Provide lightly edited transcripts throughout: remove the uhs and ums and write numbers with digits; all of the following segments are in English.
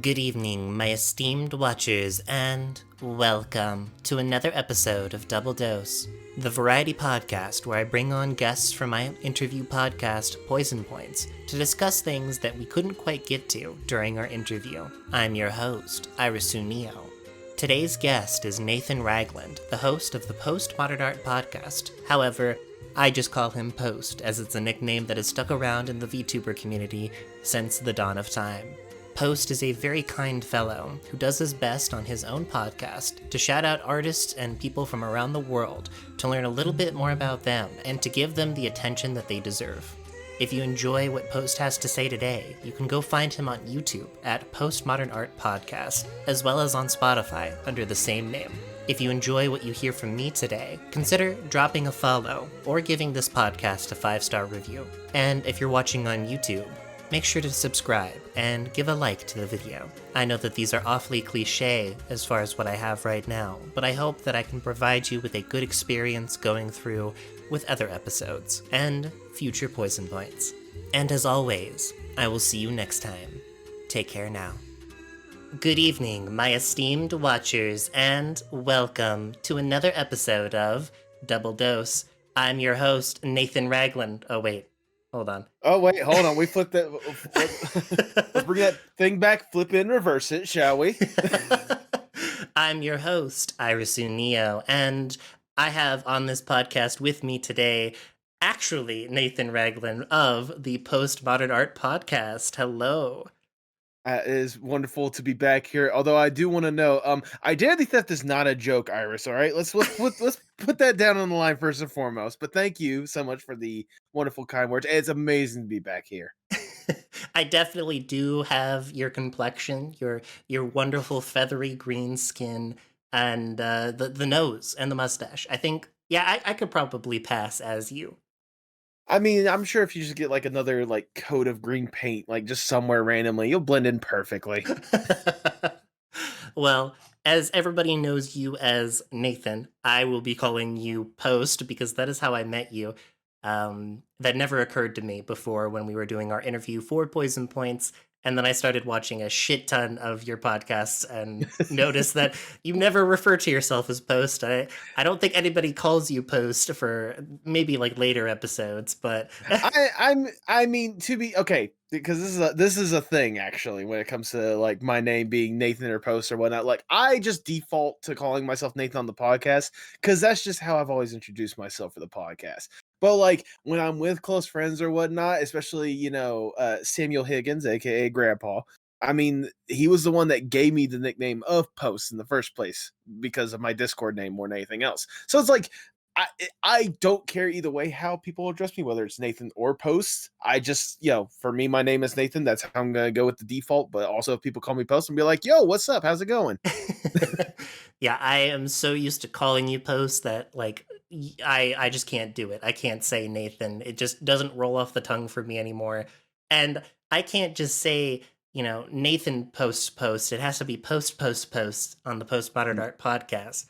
Good evening, my esteemed watchers, and welcome to another episode of Double Dose, the variety podcast where I bring on guests from my interview podcast, Poison Points, to discuss things that we couldn't quite get to during our interview. I'm your host, Irisu. Today's guest is Nathan Ragland, the host of the Postmodern Art podcast. However, I just call him Post, as it's a nickname that has stuck around in the VTuber community since the dawn of time. Post is a very kind fellow who does his best on his own podcast to shout out artists and people from around the world to learn a little bit more about them and to give them the attention that they deserve. If you enjoy what Post has to say today, you can go find him on YouTube at Postmodern Art Podcast, as well as on Spotify under the same name. If you enjoy what you hear from me today, consider dropping a follow or giving this podcast a 5-star review. And if you're watching on YouTube, make sure to subscribe and give a like to the video. I know that these are awfully cliche as far as what I have right now, but I hope that I can provide you with a good experience going through with other episodes and future Poison Points. And as always, I will see you next time. Take care now. Good evening, my esteemed watchers, and welcome to another episode of Double Dose. I'm your host, Nathan Ragland. Oh wait, hold on. Oh, wait, hold on. We flipped that. Let's bring that thing back, flip it and reverse it, shall we? I'm your host, Irisu, and I have on this podcast with me today, actually, Nathan Ragland of the Postmodern Art Podcast. Hello. It is wonderful to be back here. Although I do want to know, identity theft is not a joke, Iris. All right, let's put that down on the line first and foremost. But thank you so much for the wonderful kind words. It's amazing to be back here. I definitely do have your complexion, your wonderful feathery green skin, and the nose and the mustache. I think, yeah, I could probably pass as you. I mean, I'm sure if you just get like another like coat of green paint, like just somewhere randomly, you'll blend in perfectly. Well, as everybody knows you as Nathan, I will be calling you Post because that is how I met you. That never occurred to me before when we were doing our interview for Poison Points. And then I started watching a shit ton of your podcasts and noticed that you never refer to yourself as Post. I don't think anybody calls you Post for maybe like later episodes, but I mean to be okay because this is a thing actually when it comes to like my name being Nathan or Post or whatnot. Like I just default to calling myself Nathan on the podcast because that's just how I've always introduced myself for the podcast. But like when I'm with close friends or whatnot, especially Samuel Higgins, aka Grandpa. I mean, he was the one that gave me the nickname of Post in the first place because of my Discord name more than anything else. So it's like I don't care either way how people address me, whether it's Nathan or Post. I just, for me, my name is Nathan. That's how I'm going to go with the default. But also, if people call me Post and be like, yo, what's up? How's it going? yeah, I am so used to calling you Post that like I just can't do it. I can't say Nathan. It just doesn't roll off the tongue for me anymore. And I can't just say, Nathan Post. It has to be Post on the Postmodern Art podcast.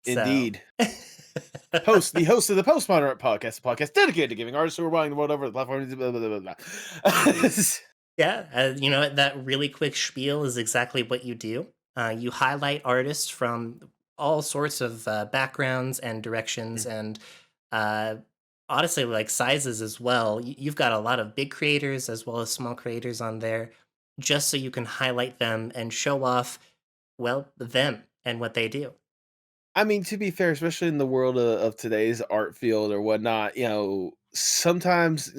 So Indeed. The host of the Postmodern Art Podcast, a podcast dedicated to giving artists who are running the world over the platform. Blah, blah, blah, blah. yeah, that really quick spiel is exactly what you do. You highlight artists from all sorts of backgrounds and directions and uh, honestly, like sizes as well. You've got a lot of big creators as well as small creators on there just so you can highlight them and show off, well, them and what they do. I mean, to be fair, especially in the world of today's art field or whatnot, sometimes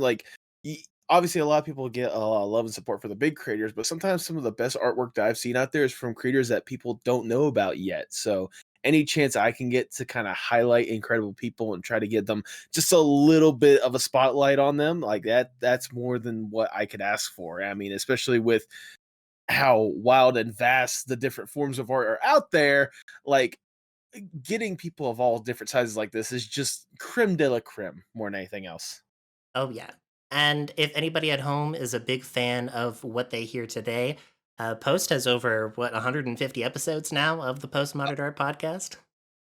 obviously a lot of people get a lot of love and support for the big creators, but sometimes some of the best artwork that I've seen out there is from creators that people don't know about yet. So any chance I can get to kind of highlight incredible people and try to get them just a little bit of a spotlight on them, like that's more than what I could ask for. I mean, especially with how wild and vast the different forms of art are out there, like getting people of all different sizes like this is just creme de la creme more than anything else. Oh, yeah. And if anybody at home is a big fan of what they hear today, Post has over, 150 episodes now of the Postmodern Art podcast?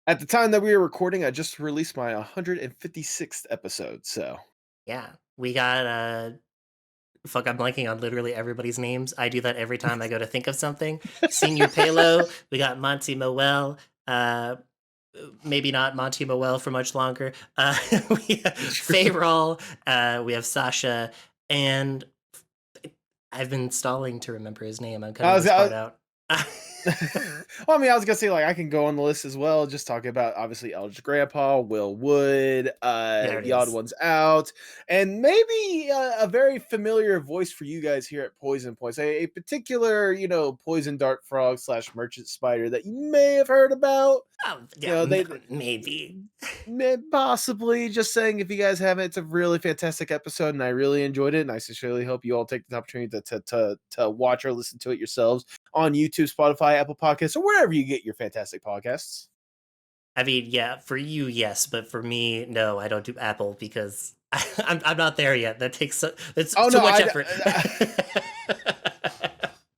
At the time that we were recording, I just released my 156th episode, so Yeah. We got Fuck, I'm blanking on literally everybody's names. I do that every time I go to think of something. Senior Palo, we got Monty Moel, uh, maybe not Monty Moel for much longer. We have Fayrol, we have Sasha, and I've been stalling to remember his name. I'm I cutting was, this I, part out. well, I mean, I was gonna say like I can go on the list as well, just talking about obviously Eldridge Grandpa, Will Wood, There it the Odd is. Ones Out, and maybe a very familiar voice for you guys here at Poison Points, a particular Poison Dart Frog / Merchant Spider that you may have heard about. Oh, You yeah, know, they maybe. possibly just saying if you guys haven't, it's a really fantastic episode, and I really enjoyed it. And I sincerely hope you all take the opportunity to watch or listen to it yourselves on YouTube, Spotify, Apple Podcasts, or wherever you get your fantastic podcasts. I mean, yeah, for you, yes, but for me, no. I don't do Apple because I'm not there yet. It's Oh too no, much effort.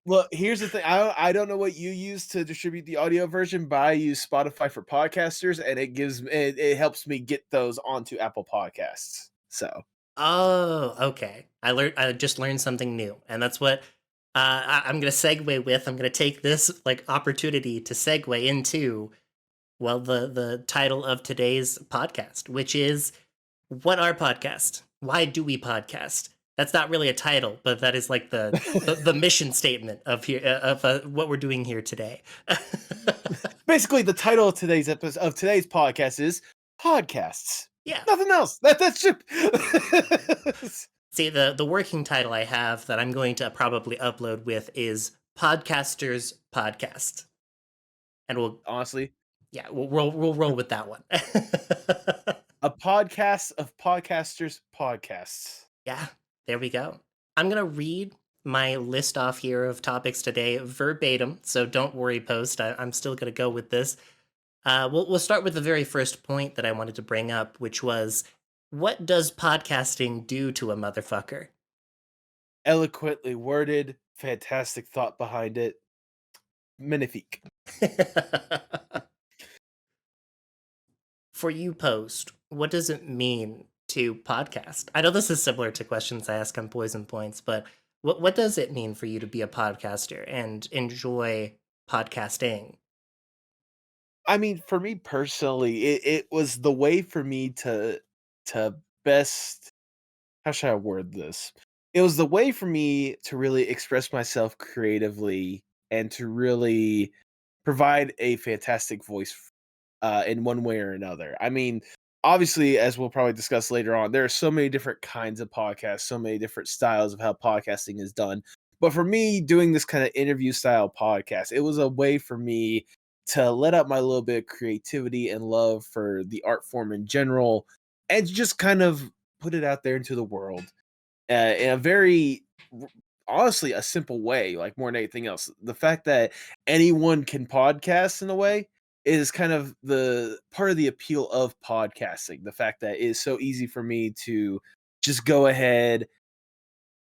look. Here's the thing. I don't know what you use to distribute the audio version, but I use Spotify for podcasters, and it helps me get those onto Apple Podcasts. So Oh, okay. I just learned something new, and that's what I'm gonna segue with. I'm gonna take this like opportunity to segue into well the title of today's podcast, which is what are podcasts? Why do we podcast? That's not really a title, but that is like the mission statement of here of what we're doing here today. basically, the title of today's episode of today's podcast is podcasts. Yeah. Nothing else. That's just See, the working title I have that I'm going to probably upload with is Podcasters Podcast, and we'll honestly yeah we'll roll with that one. a podcast of podcasters podcasts. Yeah, there we go. I'm gonna read my list off here of topics today verbatim, so don't worry, post. I'm still gonna go with this. We'll start with the very first point that I wanted to bring up, which was, what does podcasting do to a motherfucker? Eloquently worded, fantastic thought behind it. Magnifique. For you, post, what does it mean to podcast? I know this is similar to questions I ask on Poison Points, but what does it mean for you to be a podcaster and enjoy podcasting? I mean, for me personally, it was the way for me to best, how should I word this? It was the way for me to really express myself creatively and to really provide a fantastic voice in one way or another. I mean, obviously, as we'll probably discuss later on, there are so many different kinds of podcasts, so many different styles of how podcasting is done. But for me, doing this kind of interview style podcast, it was a way for me to let out my little bit of creativity and love for the art form in general and just kind of put it out there into the world in a very honestly a simple way, like more than anything else. The fact that anyone can podcast in a way is kind of the part of the appeal of podcasting. The fact that it is so easy for me to just go ahead,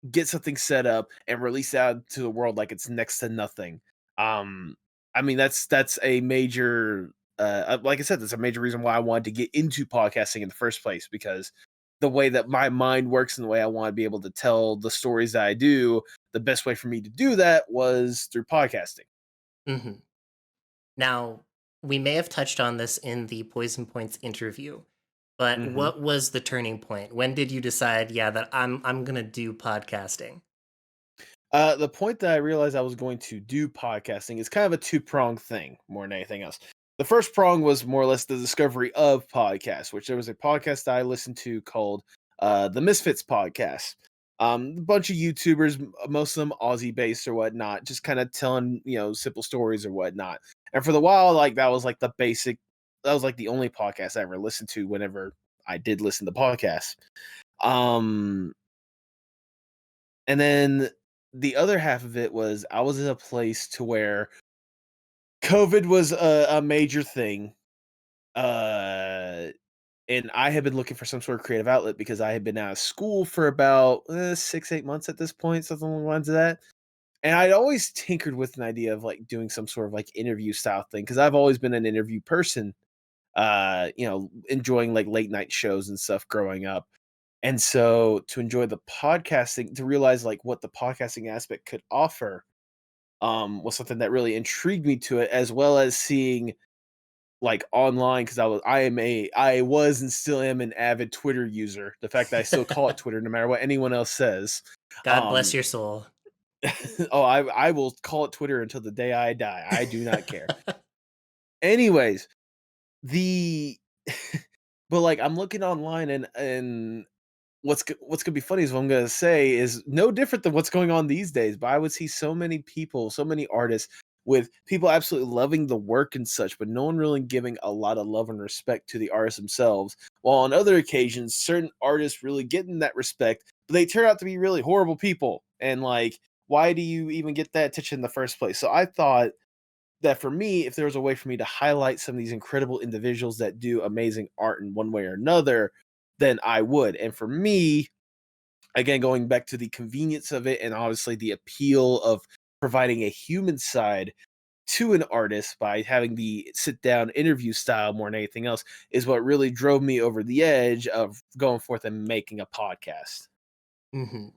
get something set up, and release out to the world like it's next to nothing. Um, I mean that's a major like I said, that's a major reason why I wanted to get into podcasting in the first place because the way that my mind works and the way I want to be able to tell the stories that I do, the best way for me to do that was through podcasting. Hmm. Now, we may have touched on this in the Poison Points interview, but Hmm. what was the turning point? When did you decide, yeah, that I'm gonna do podcasting? The point that I realized I was going to do podcasting is kind of a two-pronged thing more than anything else. The first prong was more or less the discovery of podcasts, which there was a podcast that I listened to called the Misfits Podcast. A bunch of YouTubers, most of them Aussie based or whatnot, just kind of telling simple stories or whatnot. And for the while, like that was like the basic, that was like the only podcast I ever listened to whenever I did listen to podcasts. Um, and then the other half of it was I was in a place to where COVID was a major thing. Uh, and I had been looking for some sort of creative outlet because I had been out of school for about 6, 8 months at this point, something along the lines of that. And I'd always tinkered with an idea of like doing some sort of like interview style thing because I've always been an interview person, enjoying like late night shows and stuff growing up. And so to enjoy the podcasting, to realize like what the podcasting aspect could offer, was something that really intrigued me to it, as well as seeing like online, because I was and still am an avid Twitter user. The fact that I still call it Twitter no matter what anyone else says. God bless Um, your soul. I will call it Twitter until the day I die. I do not care. Anyways, the but like I'm looking online, and what's gonna be funny is what I'm gonna say is no different than what's going on these days. But I would see so many people, so many artists, with people absolutely loving the work and such, but no one really giving a lot of love and respect to the artists themselves. While on other occasions, certain artists really getting that respect, but they turn out to be really horrible people. And like, why do you even get that attention in the first place? So I thought that for me, if there was a way for me to highlight some of these incredible individuals that do amazing art in one way or another, then I would. And for me, again, going back to the convenience of it and obviously the appeal of providing a human side to an artist by having the sit down interview style more than anything else, is what really drove me over the edge of going forth and making a podcast. Hmm.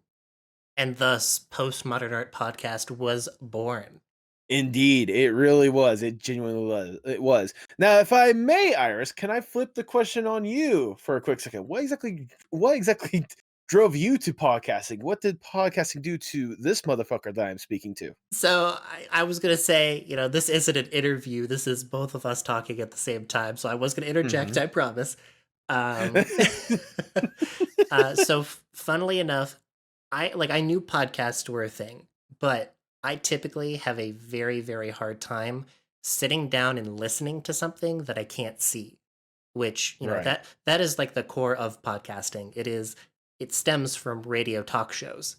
And thus, Postmodern Art Podcast was born. Indeed, it really was. It genuinely was. It was. Now, if I may, Iris, can I flip the question on you for a quick second? What exactly drove you to podcasting? What did podcasting do to this motherfucker that I'm speaking to? So I was gonna say, this isn't an interview. This is both of us talking at the same time. So I was gonna interject. Mhm. I promise. Um, funnily enough, I knew podcasts were a thing, but I typically have a very, very hard time sitting down and listening to something that I can't see, which, Right. that is like the core of podcasting. It stems from radio talk shows.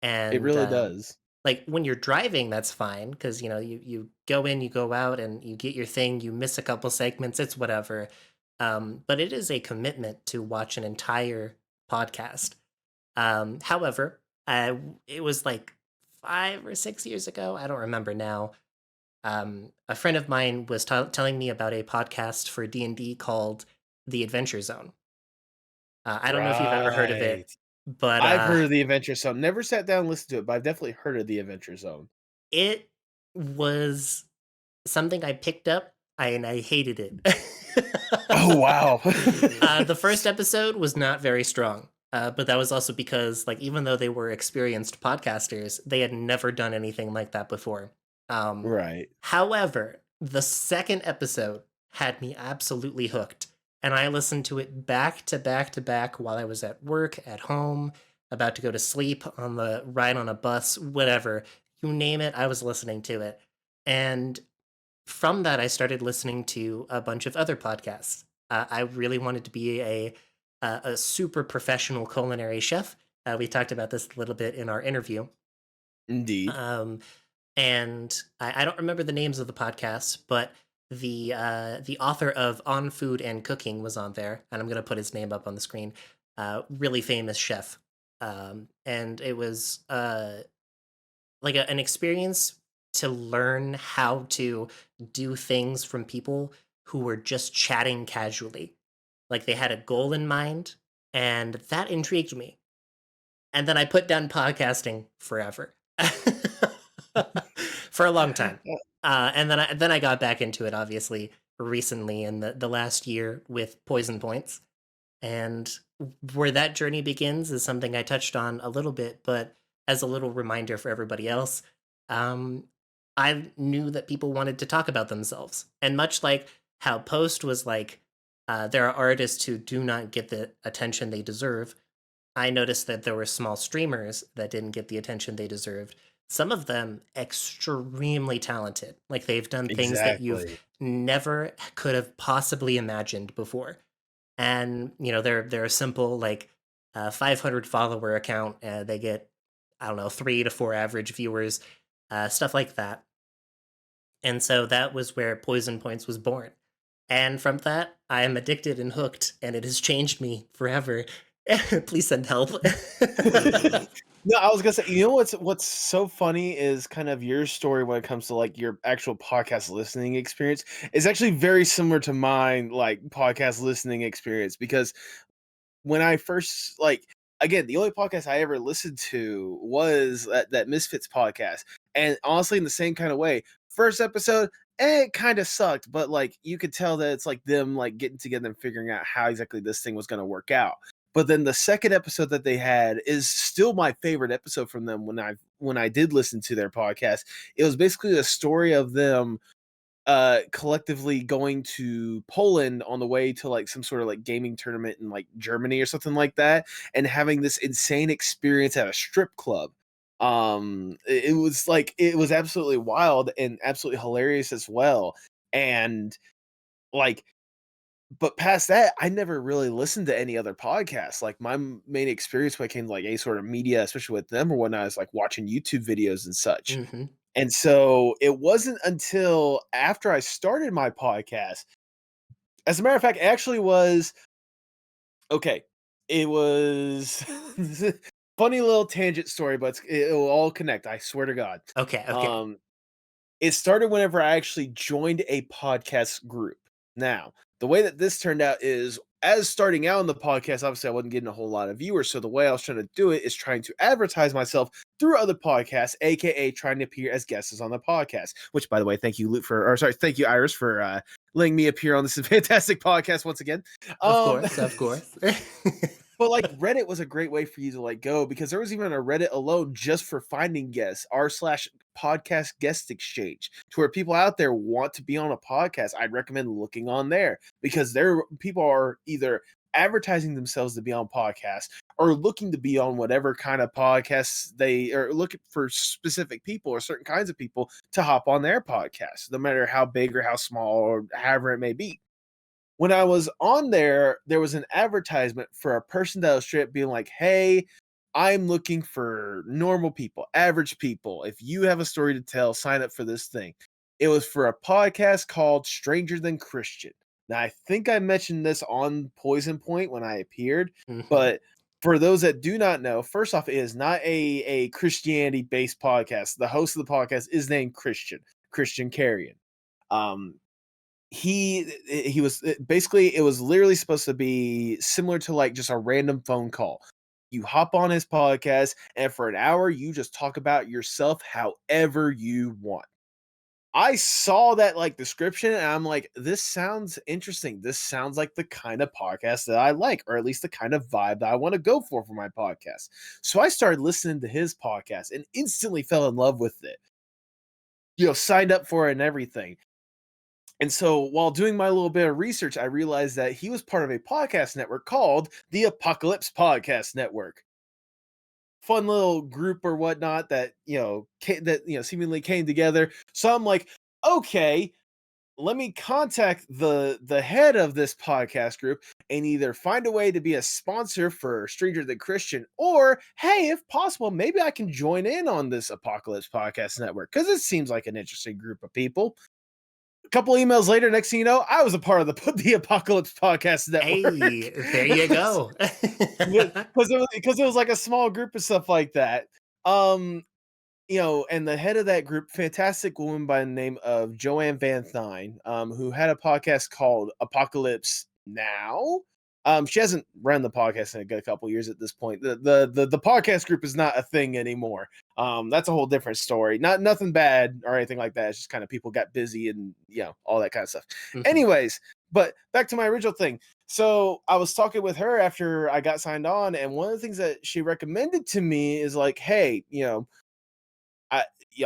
It And really does. like when you're driving, that's fine because you go in, you go out, and you get your thing. You miss a couple segments, it's whatever. But it is a commitment to watch an entire podcast. However, it was like 5 or 6 years ago. I don't remember now. A friend of mine was telling me about a podcast for D&D called The Adventure Zone. I don't know if you've ever heard of Right. it, but I've heard of the Adventure Zone. Never sat down and listened to it, but I've definitely heard of the Adventure Zone. it was something I picked up, and I hated it. Oh wow. The first episode was not very strong, but that was also because, like, even though they were experienced podcasters, they had never done anything like that before. Um, Right. However, the second episode had me absolutely hooked, and I listened to it back to back to back while I was at work, at home, about to go to sleep, on the ride on a bus, whatever. You name it, I was listening to it. And from that, I started listening to a bunch of other podcasts. I really wanted to be a super professional culinary chef. We talked about this a little bit in our interview. Indeed. Um, and I don't remember the names of the podcasts, but the author of On Food and Cooking was on there, and I'm gonna put his name up on the screen. Really famous chef, and it was like an experience to learn how to do things from people who were just chatting casually. Like they had a goal in mind, and that intrigued me. And then I put down podcasting forever. For a long time. And then I got back into it obviously recently in the last year with Poison Points. And where that journey begins is something I touched on a little bit, but as a little reminder for everybody else, um, I knew that people wanted to talk about themselves. And much like how Post was like, there are artists who do not get the attention they deserve, I noticed that there were small streamers that didn't get the attention they deserved. Some of them extremely talented. Like they've done things that you've Exactly. never could have possibly imagined before. And they're a simple like 500 follower account. They get, I don't know, 3 to 4 average viewers, stuff like that. And so that was where Poison Points was born. And from that, I am addicted and hooked, and it has changed me forever. Please send help. No, I was gonna say, you know what's so funny is kind of your story when it comes to like your actual podcast listening experience is actually very similar to mine, like podcast listening experience, because when I first like again, the only podcast I ever listened to was that Misfits podcast. And honestly, in the same kind of way, first episode, it kind of sucked, but like you could tell that it's like them like getting together and figuring out how exactly this thing was going to work out. But then the second episode that they had is still my favorite episode from them when I did listen to their podcast. It was basically a story of them collectively going to Poland on the way to like some sort of like gaming tournament in like Germany or something like that, and having this insane experience at a strip club. It was like it was absolutely wild and absolutely hilarious as well. And like but past that, I never really listened to any other podcasts. Like my main experience when it came to like any sort of media, especially with them or whatnot, is like watching YouTube videos and such. Mm-hmm. And so it wasn't until after I started my podcast, as a matter of fact, it actually was okay. It was funny little tangent story, but it will all connect. I swear to God. Okay. Okay. Um, it started whenever I actually joined a podcast group. Now, the way that this turned out is as starting out in the podcast, obviously I wasn't getting a whole lot of viewers. So the way I was trying to do it is trying to advertise myself through other podcasts, aka trying to appear as guests on the podcast. Which, by the way, thank you, Luke, thank you, Iris, for letting me appear on this fantastic podcast once again. Of Um, course. Of course. But like Reddit was a great way for you to like go because there was even a Reddit alone just for finding guests, r/podcast guest exchange, to where people out there want to be on a podcast. I'd recommend looking on there because there people are either advertising themselves to be on podcasts or looking to be on whatever kind of podcasts they are looking for specific people or certain kinds of people to hop on their podcast, no matter how big or how small or however it may be. When I was on there, there was an advertisement for a person that was straight up being like, "Hey, I'm looking for normal people, average people. If you have a story to tell, sign up for this thing." It was for a podcast called Stranger Than Christian. Now, I think I mentioned this on Poison Point when I appeared, Mm-hmm. but for those that do not know, first off, it is not a Christianity based podcast. The host of the podcast is named Christian Carrion. Um, he was basically it was literally supposed to be similar to like just a random phone call. You hop on his podcast and for an hour you just talk about yourself however you want. I saw that like description and I'm like, this sounds interesting. This sounds like the kind of podcast that I like, or at least the kind of vibe that I want to go for my podcast. So I started listening to his podcast and instantly fell in love with it. Signed up for it and everything. And so while doing my little bit of research, I realized that he was part of a podcast network called the Apocalypse Podcast Network. Fun little group or whatnot that, seemingly came together. So I'm like, okay, let me contact the head of this podcast group and either find a way to be a sponsor for Stranger Than Christian, or hey, if possible, maybe I can join in on this Apocalypse Podcast Network because it seems like an interesting group of people. A couple emails later, next thing you know, I was a part of the Apocalypse Podcast Network. Hey, there you go. Because it was like a small group of stuff like that. Um, and the head of that group, fantastic woman by the name of Joanne Van Thine, who had a podcast called Apocalypse Now. She hasn't run the podcast in a good couple years at this point. The podcast group is not a thing anymore. That's a whole different story. Nothing bad or anything like that. It's just kind of people got busy and all that kind of stuff. Mhm. Anyways, but back to my original thing. So I was talking with her after I got signed on, and one of the things that she recommended to me is like, hey, I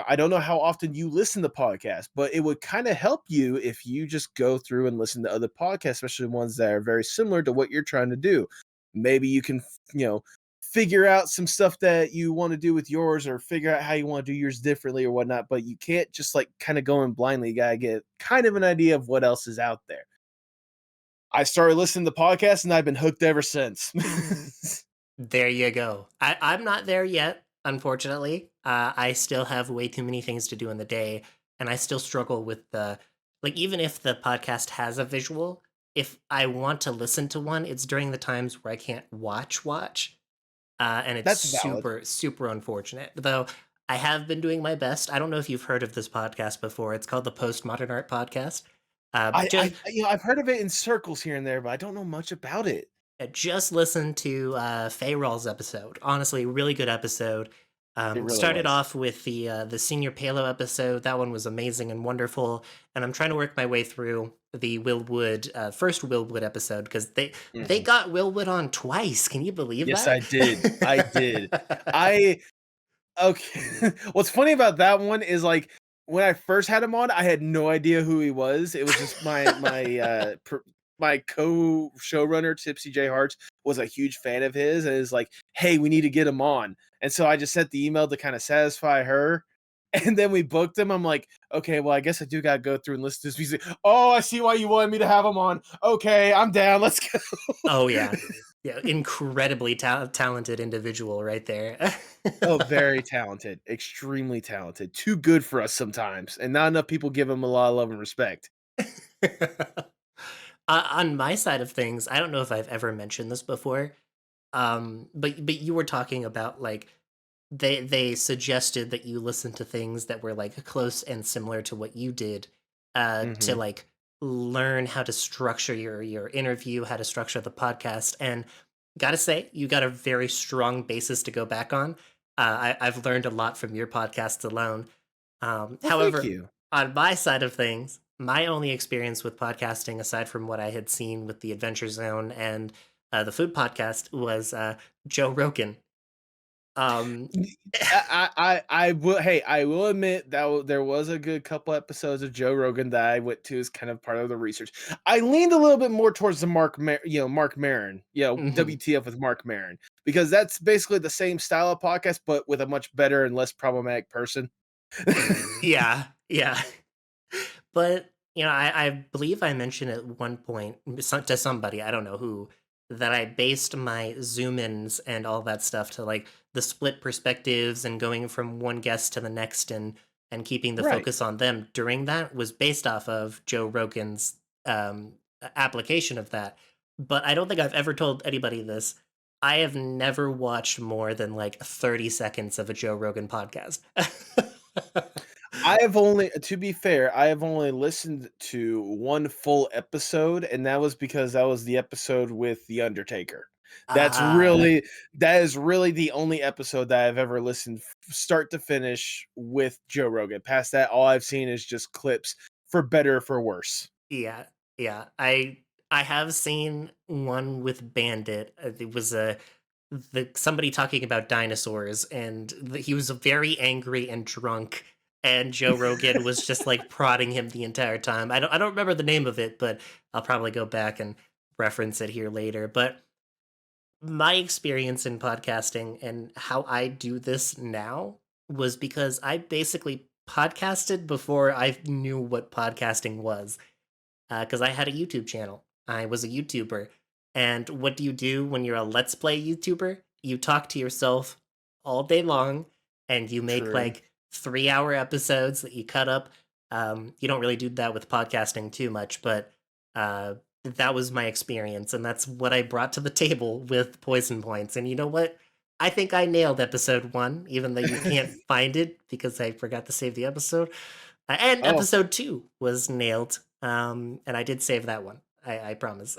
I don't know how often you listen to podcasts, but it would kind of help you if you just go through and listen to other podcasts, especially ones that are very similar to what you're trying to do. Maybe you can, figure out some stuff that you want to do with yours or figure out how you want to do yours differently or whatnot, but you can't just like kind of go in blindly. You gotta get kind of an idea of what else is out there. I started listening to podcasts and I've been hooked ever since. There you go. I'm not there yet, unfortunately. I still have way too many things to do in the day, and I still struggle with even if the podcast has a visual, if I want to listen to one, it's during the times where I can't watch, and it's That's valid. super, super unfortunate. Though I have been doing my best. I don't know if you've heard of this podcast before. It's called the Postmodern Art Podcast. I, Just I I've heard of it in circles here and there, but I don't know much about it. I just listened to Faye Rawls' episode. Honestly, really good episode. It really Started was. off with the senior Palo episode. That one was amazing and wonderful. And I'm trying to work my way through the Will Wood first Will Wood episode because they Mhm. got Will Wood on twice. Can you believe Yes, that? I did. I did. I Okay. What's funny about that one is, like, when I first had him on, I had no idea who he was. It was just my co-showrunner, Tipsy J Harts, was a huge fan of his and is like, "Hey, we need to get him on." And so I just sent the email to kinda satisfy her, and then we booked him. I'm like, "Okay, well, I guess I do gotta go through and listen to this music." "Oh, I see why you wanted me to have him on. Okay, I'm down. Let's go." Oh yeah, yeah, incredibly talented individual right there. Oh, very talented, extremely talented, too good for us sometimes, and not enough people give him a lot of love and respect. On my side of things, I don't know if I've ever mentioned this before, but you were talking about like they suggested that you listen to things that were like close and similar to what you did, to Mhm. like learn how to structure your interview, how to structure the podcast, and gotta say, you got a very strong basis to go back on. I've learned a lot from your podcast alone. Well, thank However, you. on my side of things, my only experience with podcasting, aside from what I had seen with the Adventure Zone and the food podcast, was Joe Rogan. Um, N I will hey, I will admit that there was a good couple episodes of Joe Rogan that I went to as kind of part of the research. I leaned a little bit more towards the Mark Maron, mhm. WTF with Mark Maron, because that's basically the same style of podcast, but with a much better and less problematic person. Yeah, yeah. But, I believe I mentioned at one point to somebody, I don't know who, that I based my zoom ins and all that stuff to like the split perspectives and going from one guest to the next and keeping the Right. focus on them during that was based off of Joe Rogan's application of that. But I don't think I've ever told anybody this. I have never watched more than like 30 seconds of a Joe Rogan podcast. I have only to be fair, I have only listened to 1 full episode, and that was because that was the episode with The Undertaker. That's Ah, really that is really the only episode that I've ever listened start to finish with Joe Rogan. Past that, all I've seen is just clips, for better or for worse. yeah, yeah. I have seen one with Bandit. It was somebody talking about dinosaurs, and he was very angry and drunk, and Joe Rogan was just like prodding him the entire time. I don't remember the name of it, but I'll probably go back and reference it here later. But my experience in podcasting and how I do this now was because I basically podcasted before I knew what podcasting was, because I had a YouTube channel. I was a YouTuber. And what do you do when you're a Let's Play YouTuber? You talk to yourself all day long and you make True. like 3 hour episodes that you cut up. You don't really do that with podcasting too much, but uh, that was my experience. And that's what I brought to the table with Poison Points. And you know what? I think I nailed episode one, even though you can't find it because I forgot to save the episode. And Oh, episode two was nailed. And I did save that one. I promise.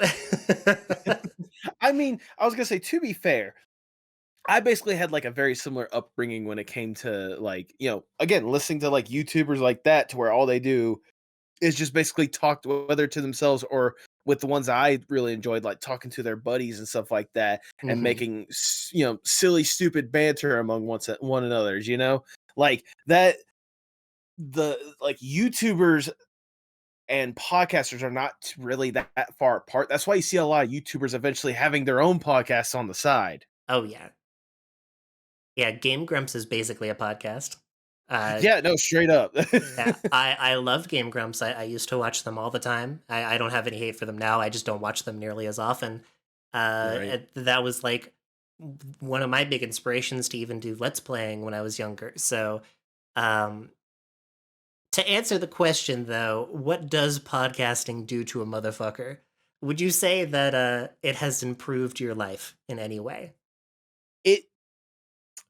I mean, I was gonna say, to be fair, I basically had, like, a very similar upbringing when it came to, like, again, listening to, like, YouTubers like that to where all they do is just basically talk whether to themselves or with the ones I really enjoyed, like talking to their buddies and stuff like that, and hmm making silly, stupid banter among one another's. Like that. The like YouTubers and podcasters are not really that far apart. That's why you see a lot of YouTubers eventually having their own podcasts on the side. Oh yeah, yeah. Game Grumps is basically a podcast. Uh, Yeah, no, straight up. yeah, I loved Game Grumps. I used to watch them all the time. I don't have any hate for them now. I just don't watch them nearly as often. Right. That was like one of my big inspirations to even do Let's Playing when I was younger. So, um, to answer the question though, what does podcasting do to a motherfucker? Would you say that it has improved your life in any way? It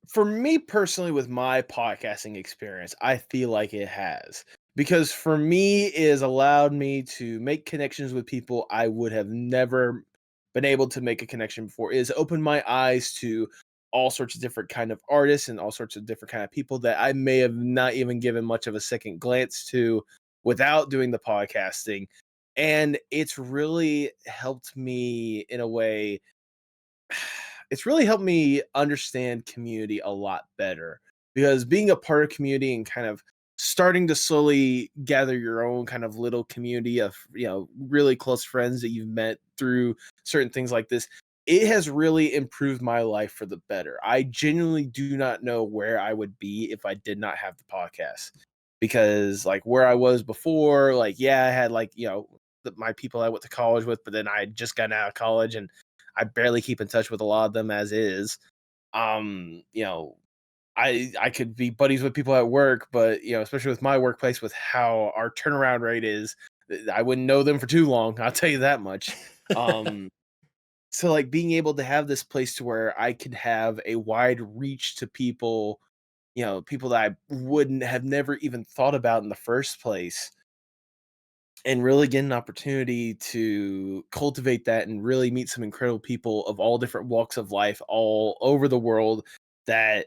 For me personally, with my podcasting experience, I feel like it has. Because for me, it has allowed me to make connections with people I would have never been able to make a connection before is open my eyes to all sorts of different kind of artists and all sorts of different kind of people that I may have not even given much of a second glance to without doing the podcasting. And it's really helped me in a way. It's really helped me understand community a lot better because being a part of community and kind of starting to slowly gather your own kind of little community of really close friends that you've met through certain things like this, it has really improved my life for the better. I genuinely do not know where I would be if I did not have the podcast, because like where I was before, like I had like my people I went to college with, but then I had just gotten out of college and I barely keep in touch with a lot of them as is. You know, I could be buddies with people at work, but especially with my workplace, with how our turnaround rate is, I wouldn't know them for too long. I'll tell you that much. Um, so like being able to have this place to where I could have a wide reach to people, people that I wouldn't have never even thought about in the first place, and really get an opportunity to cultivate that and really meet some incredible people of all different walks of life all over the world that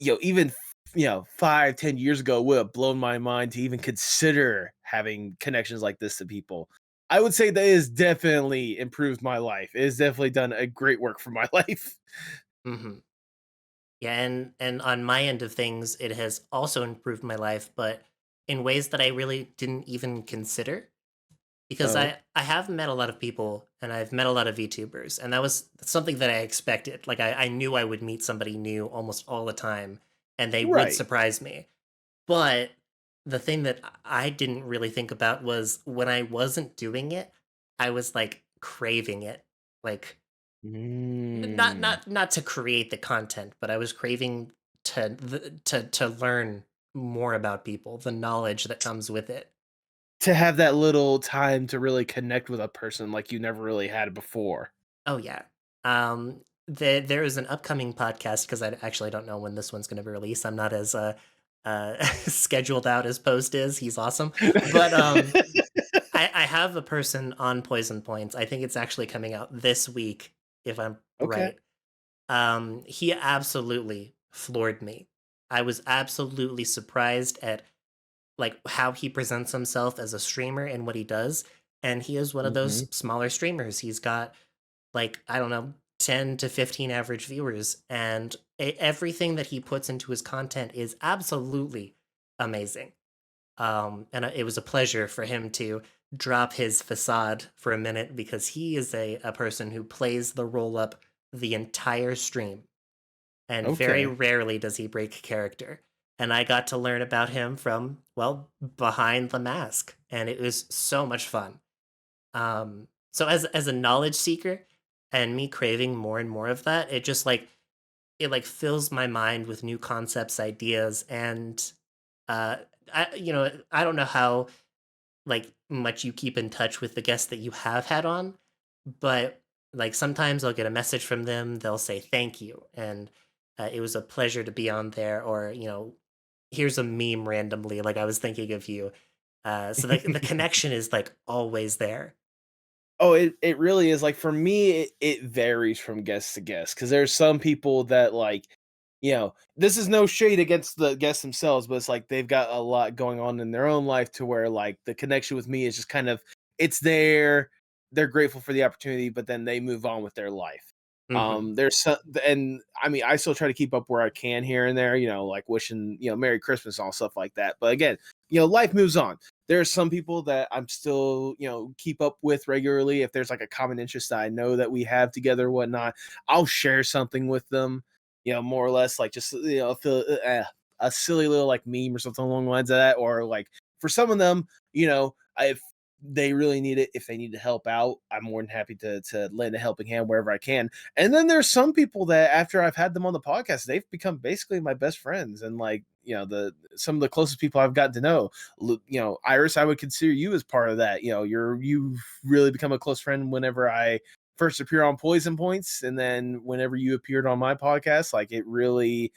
even 5-10 years ago would have blown my mind to even consider having connections like this to people. I would say that has definitely improved my life. It has definitely done a great work for my life. Hmm. Yeah, and on my end of things, it has also improved my life, but in ways that I really didn't even consider. Because Oh, I have met a lot of people and I've met a lot of VTubers, and that was something that I expected. Like I knew I would meet somebody new almost all the time, and they would right. surprise me. But the thing that I didn't really think about was when I wasn't doing it, I was like craving it. Like Mm. not to create the content, but I was craving to learn more about people, the knowledge that comes with it. To have that little time to really connect with a person like you never really had before. Oh yeah. There is an upcoming podcast because I actually don't know when this one's going to be released. I'm not as scheduled out as Post is. He's awesome, but I have a person on Poison Points. I think it's actually coming out this week, if I'm Okay. right. He absolutely floored me. I was absolutely surprised at like how he presents himself as a streamer and what he does. And he is one of those Mhm. smaller streamers. He's got like I don't know 10 to 15 average viewers, and everything that he puts into his content is absolutely amazing. And it was a pleasure for him to drop his facade for a minute because he is a person who plays the roll up the entire stream, and very Okay. rarely does he break character. And I got to learn about him from, well, behind the mask, and it was so much fun. So as a knowledge seeker and me craving more and more of that, it just like it like fills my mind with new concepts, ideas, and uh I don't know how like much you keep in touch with the guests that you have had on, but like sometimes I'll get a message from them, they'll say thank you, and it was a pleasure to be on there, or here's a meme randomly, like I was thinking of you. So the connection is like always there. Oh, it really is. Like, for me, it varies from guest to guest, because there's some people that, like, this is no shade against the guests themselves, but it's like they've got a lot going on in their own life to where, like, the connection with me is just kind of it's there, they're grateful for the opportunity, but then they move on with their life. Hmm. There's some, and I mean, I still try to keep up where I can here and there, like wishing, Merry Christmas and all stuff like that. But again, life moves on. There are some people that I'm still, keep up with regularly. If there's like a common interest that I know that we have together, whatnot, I'll share something with them, more or less like just, a silly little like meme or something along the lines of that. Or like for some of them, if they really need it, if they need to help out, I'm more than happy to lend a helping hand wherever I can. And then there's some people that after I've had them on the podcast, they've become basically my best friends, and like, the some of the closest people I've gotten to know. Iris, I would consider you as part of that. You've really become a close friend whenever I first appear on Poison Points, and then whenever you appeared on my podcast, like, it really,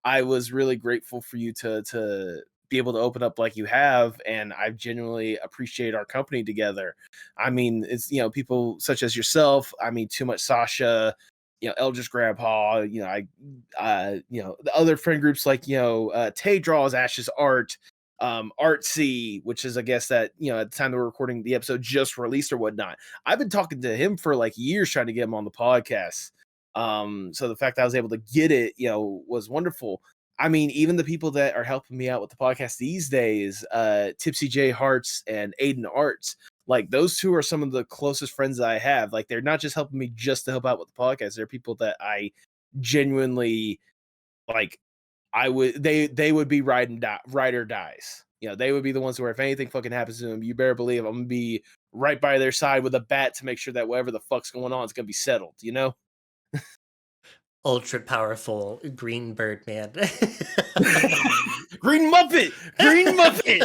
I was really grateful for you to be able to open up like you have, and I genuinely appreciate our company together. I mean, it's people such as yourself. I mean, Too Much Sasha, Eldritch Grandpa. The other friend groups like Tay Draws Ash's Art, Artsy, which is I guess that at the time that we're recording the episode just released or whatnot. I've been talking to him for like years trying to get him on the podcast. So the fact that I was able to get it, was wonderful. I mean, even the people that are helping me out with the podcast these days, Tipsy J Hearts and Aiden Arts, like those two are some of the closest friends that I have. Like they're not just helping me just to help out with the podcast. They're people that I genuinely like. They would be ride or dies. They would be the ones where if anything fucking happens to them, you better believe I'm gonna be right by their side with a bat to make sure that whatever the fuck's going on is gonna be settled. Ultra powerful green bird man. Green Muppet! Green Muppet!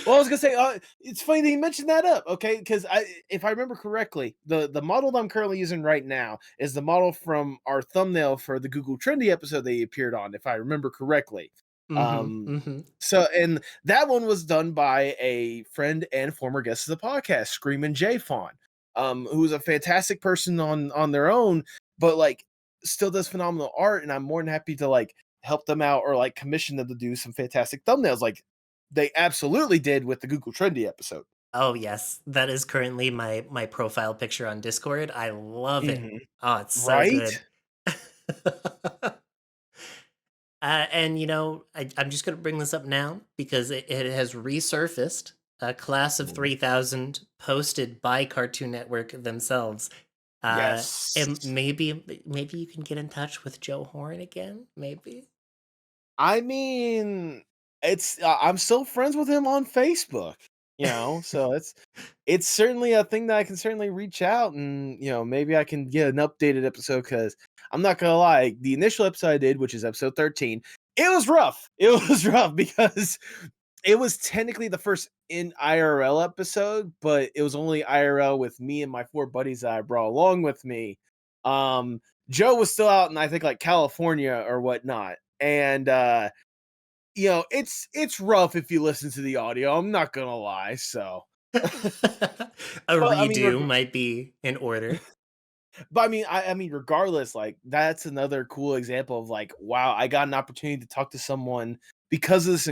Well, I was gonna say, it's funny that you mentioned that up, okay? Because if I remember correctly, the model that I'm currently using right now is the model from our thumbnail for the Google Trendy episode they appeared on, if I remember correctly. So, and that one was done by a friend and former guest of the podcast, Screamin' J Fawn, who's a fantastic person on their own, but like still does phenomenal art, and I'm more than happy to like help them out or like commission them to do some fantastic thumbnails like they absolutely did with the Google Trendy episode. Oh yes, that is currently my profile picture on Discord. I love it. Oh, it's so Right? good. And I'm just going to bring this up now because it has resurfaced. A class of 3000 posted by Cartoon Network themselves. Yes. And maybe you can get in touch with Joe Horn again. Maybe. I mean, it's I'm still friends with him on Facebook. So it's certainly a thing that I can certainly reach out and maybe I can get an updated episode because I'm not gonna lie, the initial episode I did, which is episode 13, it was rough. It was rough because it was technically the first in IRL episode, but it was only IRL with me and my 4 buddies that I brought along with me. Joe was still out in I think like California or whatnot, and it's rough if you listen to the audio. I'm not gonna lie. So A redo might be in order. But I mean, regardless, like that's another cool example of like, wow, I got an opportunity to talk to someone because of this,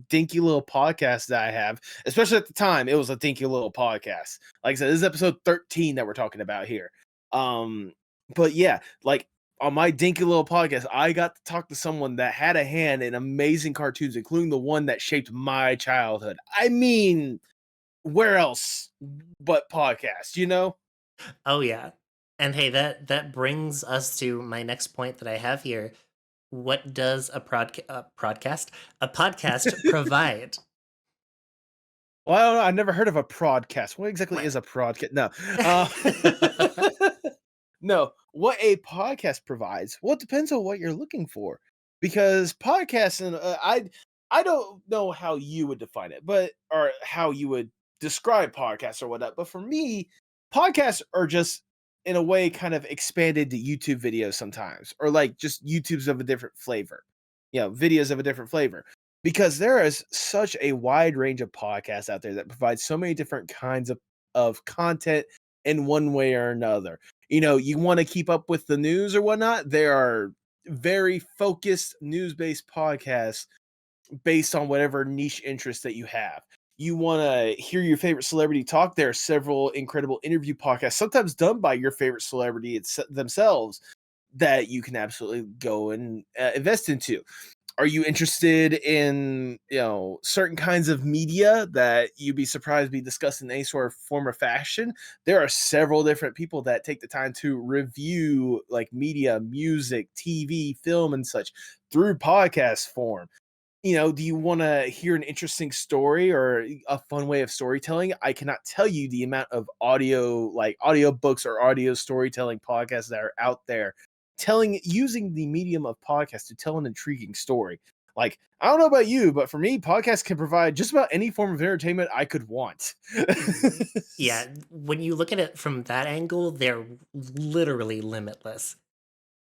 dinky little podcast that I have. Especially at the time, it was a dinky little podcast. Like I said, this is episode 13 that we're talking about here. But yeah, like on my dinky little podcast, I got to talk to someone that had a hand in amazing cartoons, including the one that shaped my childhood. I mean, where else but podcast? Oh yeah. And hey, that brings us to my next point that I have here. What does a podcast provide? Well, I don't know. I've never heard of a prodcast. What exactly is a prodcast? No. No. What a podcast provides. Well, it depends on what you're looking for. Because podcasts, and I don't know how you would define it, or how you would describe podcasts or whatnot. But for me, podcasts are just in a way kind of expanded to YouTube videos sometimes, or like just YouTube's of a different flavor. Videos of a different flavor. Because there is such a wide range of podcasts out there that provide so many different kinds of content in one way or another. You want to keep up with the news or whatnot, there are very focused news-based podcasts based on whatever niche interest that you have. You want to hear your favorite celebrity talk, there are several incredible interview podcasts, sometimes done by your favorite celebrity themselves, that you can absolutely go and invest into. Are you interested in certain kinds of media that you'd be surprised to be discussed in any sort of form or fashion? There are several different people that take the time to review like media, music, TV, film, and such through podcast form. Do you want to hear an interesting story or a fun way of storytelling? I cannot tell you the amount of audio books or audio storytelling podcasts that are out there using the medium of podcast to tell an intriguing story. Like, I don't know about you, but for me, podcasts can provide just about any form of entertainment I could want. Yeah, when you look at it from that angle, they're literally limitless.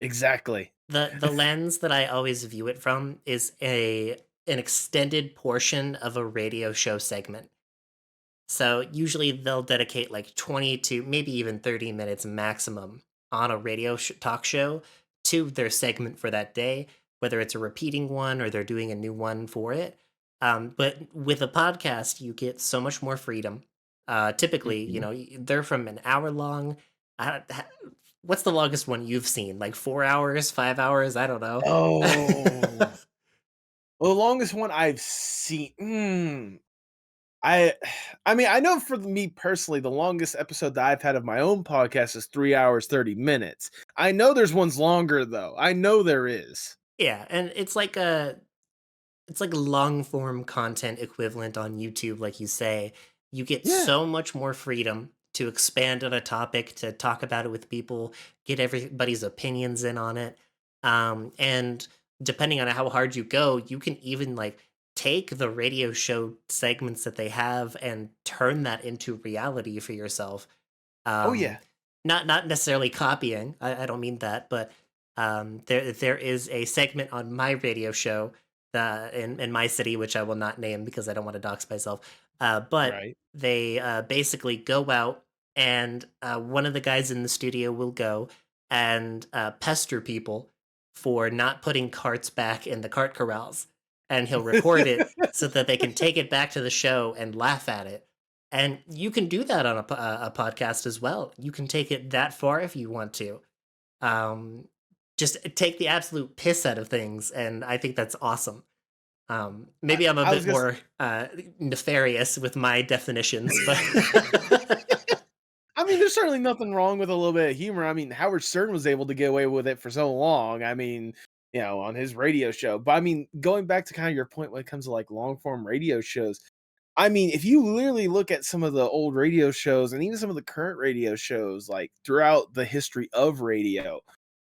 Exactly. The lens that I always view it from is an extended portion of a radio show segment. So usually they'll dedicate like 20 to maybe even 30 minutes maximum on a talk show to their segment for that day, whether it's a repeating one or they're doing a new one for it. But with a podcast, you get so much more freedom. Typically, Mhm. they're from an hour long. What's the longest one you've seen? Like 4 hours, 5 hours? I don't know. Oh, the longest one I've seen. I I mean, I know for me personally, the longest episode that I've had of my own podcast is 3 hours, 30 minutes. I know there's ones longer though. I know there is. Yeah, and it's like long form content equivalent on YouTube, like you say. You get Yeah. so much more freedom to expand on a topic, to talk about it with people, get everybody's opinions in on it. And depending on how hard you go, you can even like take the radio show segments that they have and turn that into reality for yourself. Oh um, yeah. not necessarily copying. I don't mean that, but there is a segment on my radio show in my city, which I will not name because I don't want to dox myself. But Right. they basically go out, and one of the guys in the studio will go and pester people for not putting carts back in the cart corrals, and he'll record it so that they can take it back to the show and laugh at it. And you can do that on a podcast as well. You can take it that far if you want to. Um, just take the absolute piss out of things, and I think that's awesome. I, Maybe I'm a I was bit gonna more nefarious with my definitions, but I mean, there's certainly nothing wrong with a little bit of humor. I mean, Howard Stern was able to get away with it for so long. I mean, on his radio show. But I mean, going back to kind of your point when it comes to like long form radio shows, I mean, if you literally look at some of the old radio shows and even some of the current radio shows, like throughout the history of radio,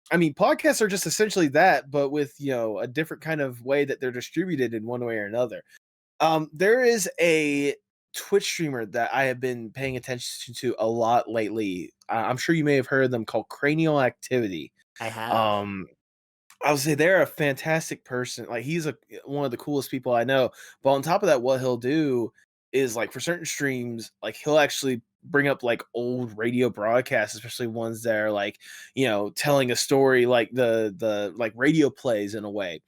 I mean, podcasts are just essentially that, but with, a different kind of way that they're distributed in one way or another. There is a Twitch streamer that I have been paying attention to a lot lately. I'm sure you may have heard of them called Cranial Activity. I have. Um, I would say they're a fantastic person. Like he's one of the coolest people I know. But on top of that, what he'll do is like for certain streams, like he'll actually bring up like old radio broadcasts, especially ones that are like, telling a story like the like radio plays in a way.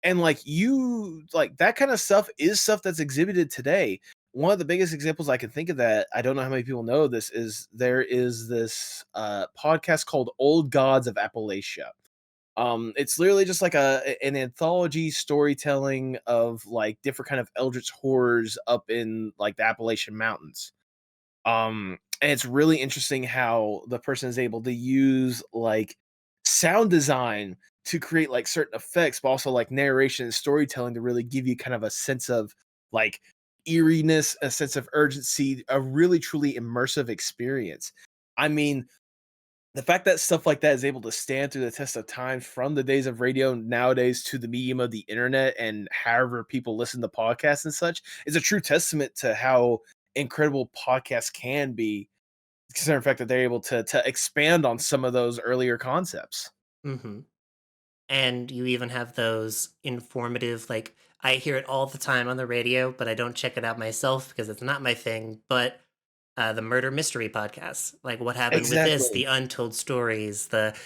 And like you like that kind of stuff is stuff that's exhibited today. One of the biggest examples I can think of that, I don't know how many people know this, is there is this podcast called Old Gods of Appalachia. It's literally just like an anthology storytelling of like different kind of eldritch horrors up in like the Appalachian Mountains. And it's really interesting how the person is able to use like sound design to create like certain effects, but also like narration and storytelling to really give you kind of a sense of like eeriness, a sense of urgency, a really truly immersive experience. I mean, the fact that stuff like that is able to stand through the test of time from the days of radio nowadays to the medium of the internet and however people listen to podcasts and such is a true testament to how incredible podcasts can be, considering the fact that they're able to expand on some of those earlier concepts. Hmm. And you even have those informative, like, I hear it all the time on the radio, but I don't check it out myself because it's not my thing. But the murder mystery podcasts, like what happened with this, the Exactly. untold stories, the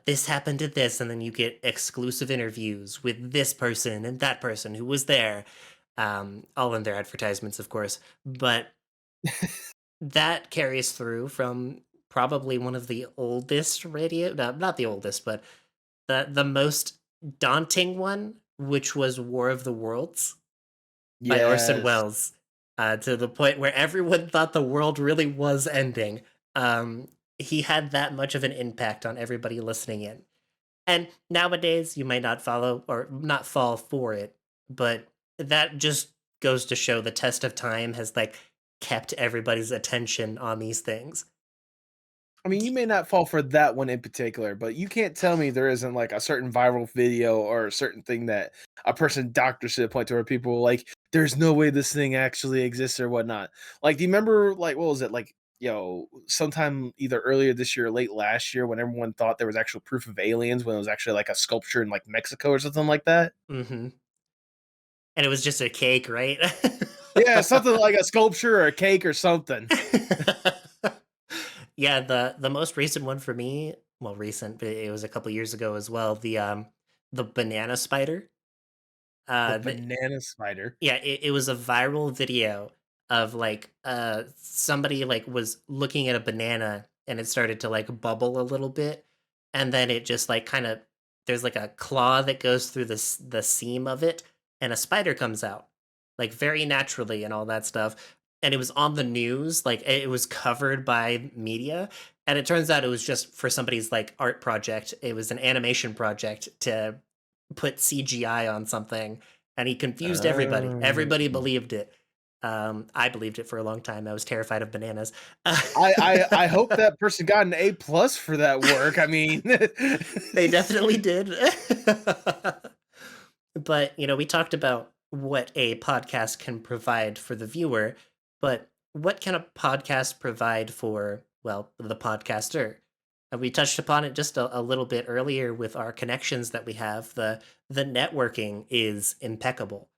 this happened to this, and then you get exclusive interviews with this person and that person who was there, all in their advertisements, of course. But that carries through from probably one of the oldest radio, no, not the oldest, but the most daunting one, which was War of the Worlds by Orson Yes. Welles, to the point where everyone thought the world really was ending. He had that much of an impact on everybody listening in. And nowadays, you might not follow or not fall for it, but that just goes to show the test of time has like kept everybody's attention on these things. I mean, you may not fall for that one in particular, but you can't tell me there isn't like a certain viral video or a certain thing that a person doctors to the point to where people were like, there's no way this thing actually exists or whatnot. Like, do you remember like what was it? Like sometime either earlier this year or late last year when everyone thought there was actual proof of aliens when it was actually like a sculpture in like Mexico or something like that. Mm-hmm. And it was just a cake, right? Yeah, something like a sculpture or a cake or something. Yeah, the most recent one for me, well, recent, but it was a couple years ago as well. The banana spider. The The banana spider. Yeah, it was a viral video of like somebody like was looking at a banana and it started to like bubble a little bit, and then it just like kind of there's like a claw that goes through the seam of it, and a spider comes out like very naturally and all that stuff. And it was on the news, like it was covered by media, and it turns out it was just for somebody's like art project. It was an animation project to put CGI on something, and he confused everybody. Oh. Everybody believed it. I believed it for a long time. I was terrified of bananas. I hope that person got an A+ for that work. I mean, They definitely did. But, we talked about what a podcast can provide for the viewer, but what can a podcast provide for, well, the podcaster? And we touched upon it just a little bit earlier with our connections that we have. The networking is impeccable.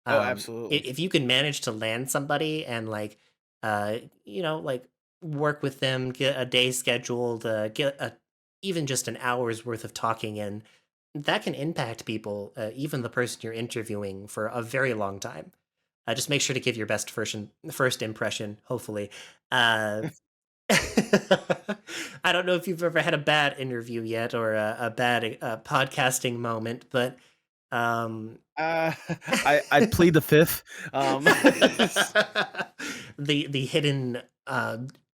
oh, I absolutely. if you can manage to land somebody and, like, like, work with them, get a day scheduled, get a even just an hour's worth of talking in, that can impact people, even the person you're interviewing for a very long time. Just make sure to give your best first impression, hopefully. Uh, I don't know if you've ever had a bad interview yet or a bad, podcasting moment, but, um Uh, I plead the fifth. Um, the hidden,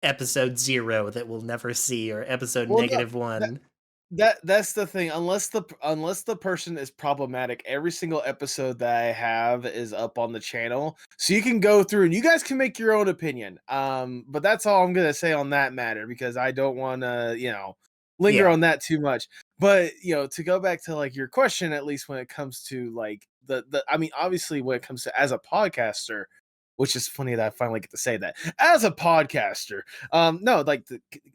episode 0 that we'll never see, or episode well, no, negative that 1. that's the thing. Unless the person is problematic, every single episode that I have is up on the channel, so you can go through and you guys can make your own opinion. But that's all I'm gonna say on that matter because I don't want to, linger Yeah, on that too much. But to go back to like your question, at least when it comes to like I mean, obviously when it comes to as a podcaster, which is funny that I finally get to say that as a podcaster. No, like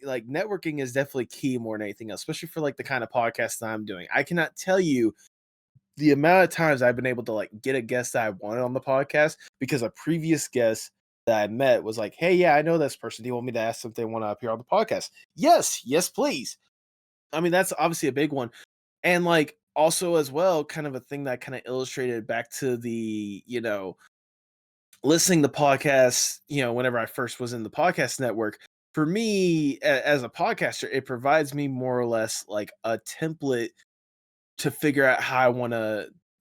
like networking is definitely key more than anything else, especially for like the kind of podcast that I'm doing. I cannot tell you the amount of times I've been able to like get a guest that I wanted on the podcast because a previous guest that I met was like, "Hey, yeah, I know this person. Do you want me to ask them if they want to appear on the podcast?" Yes, yes, please. I mean, that's obviously a big one, and like also as well, kind of a thing that kind of illustrated back to the listening to podcasts, whenever I first was in the podcast network, for me as a podcaster, it provides me more or less like a template to figure out how I want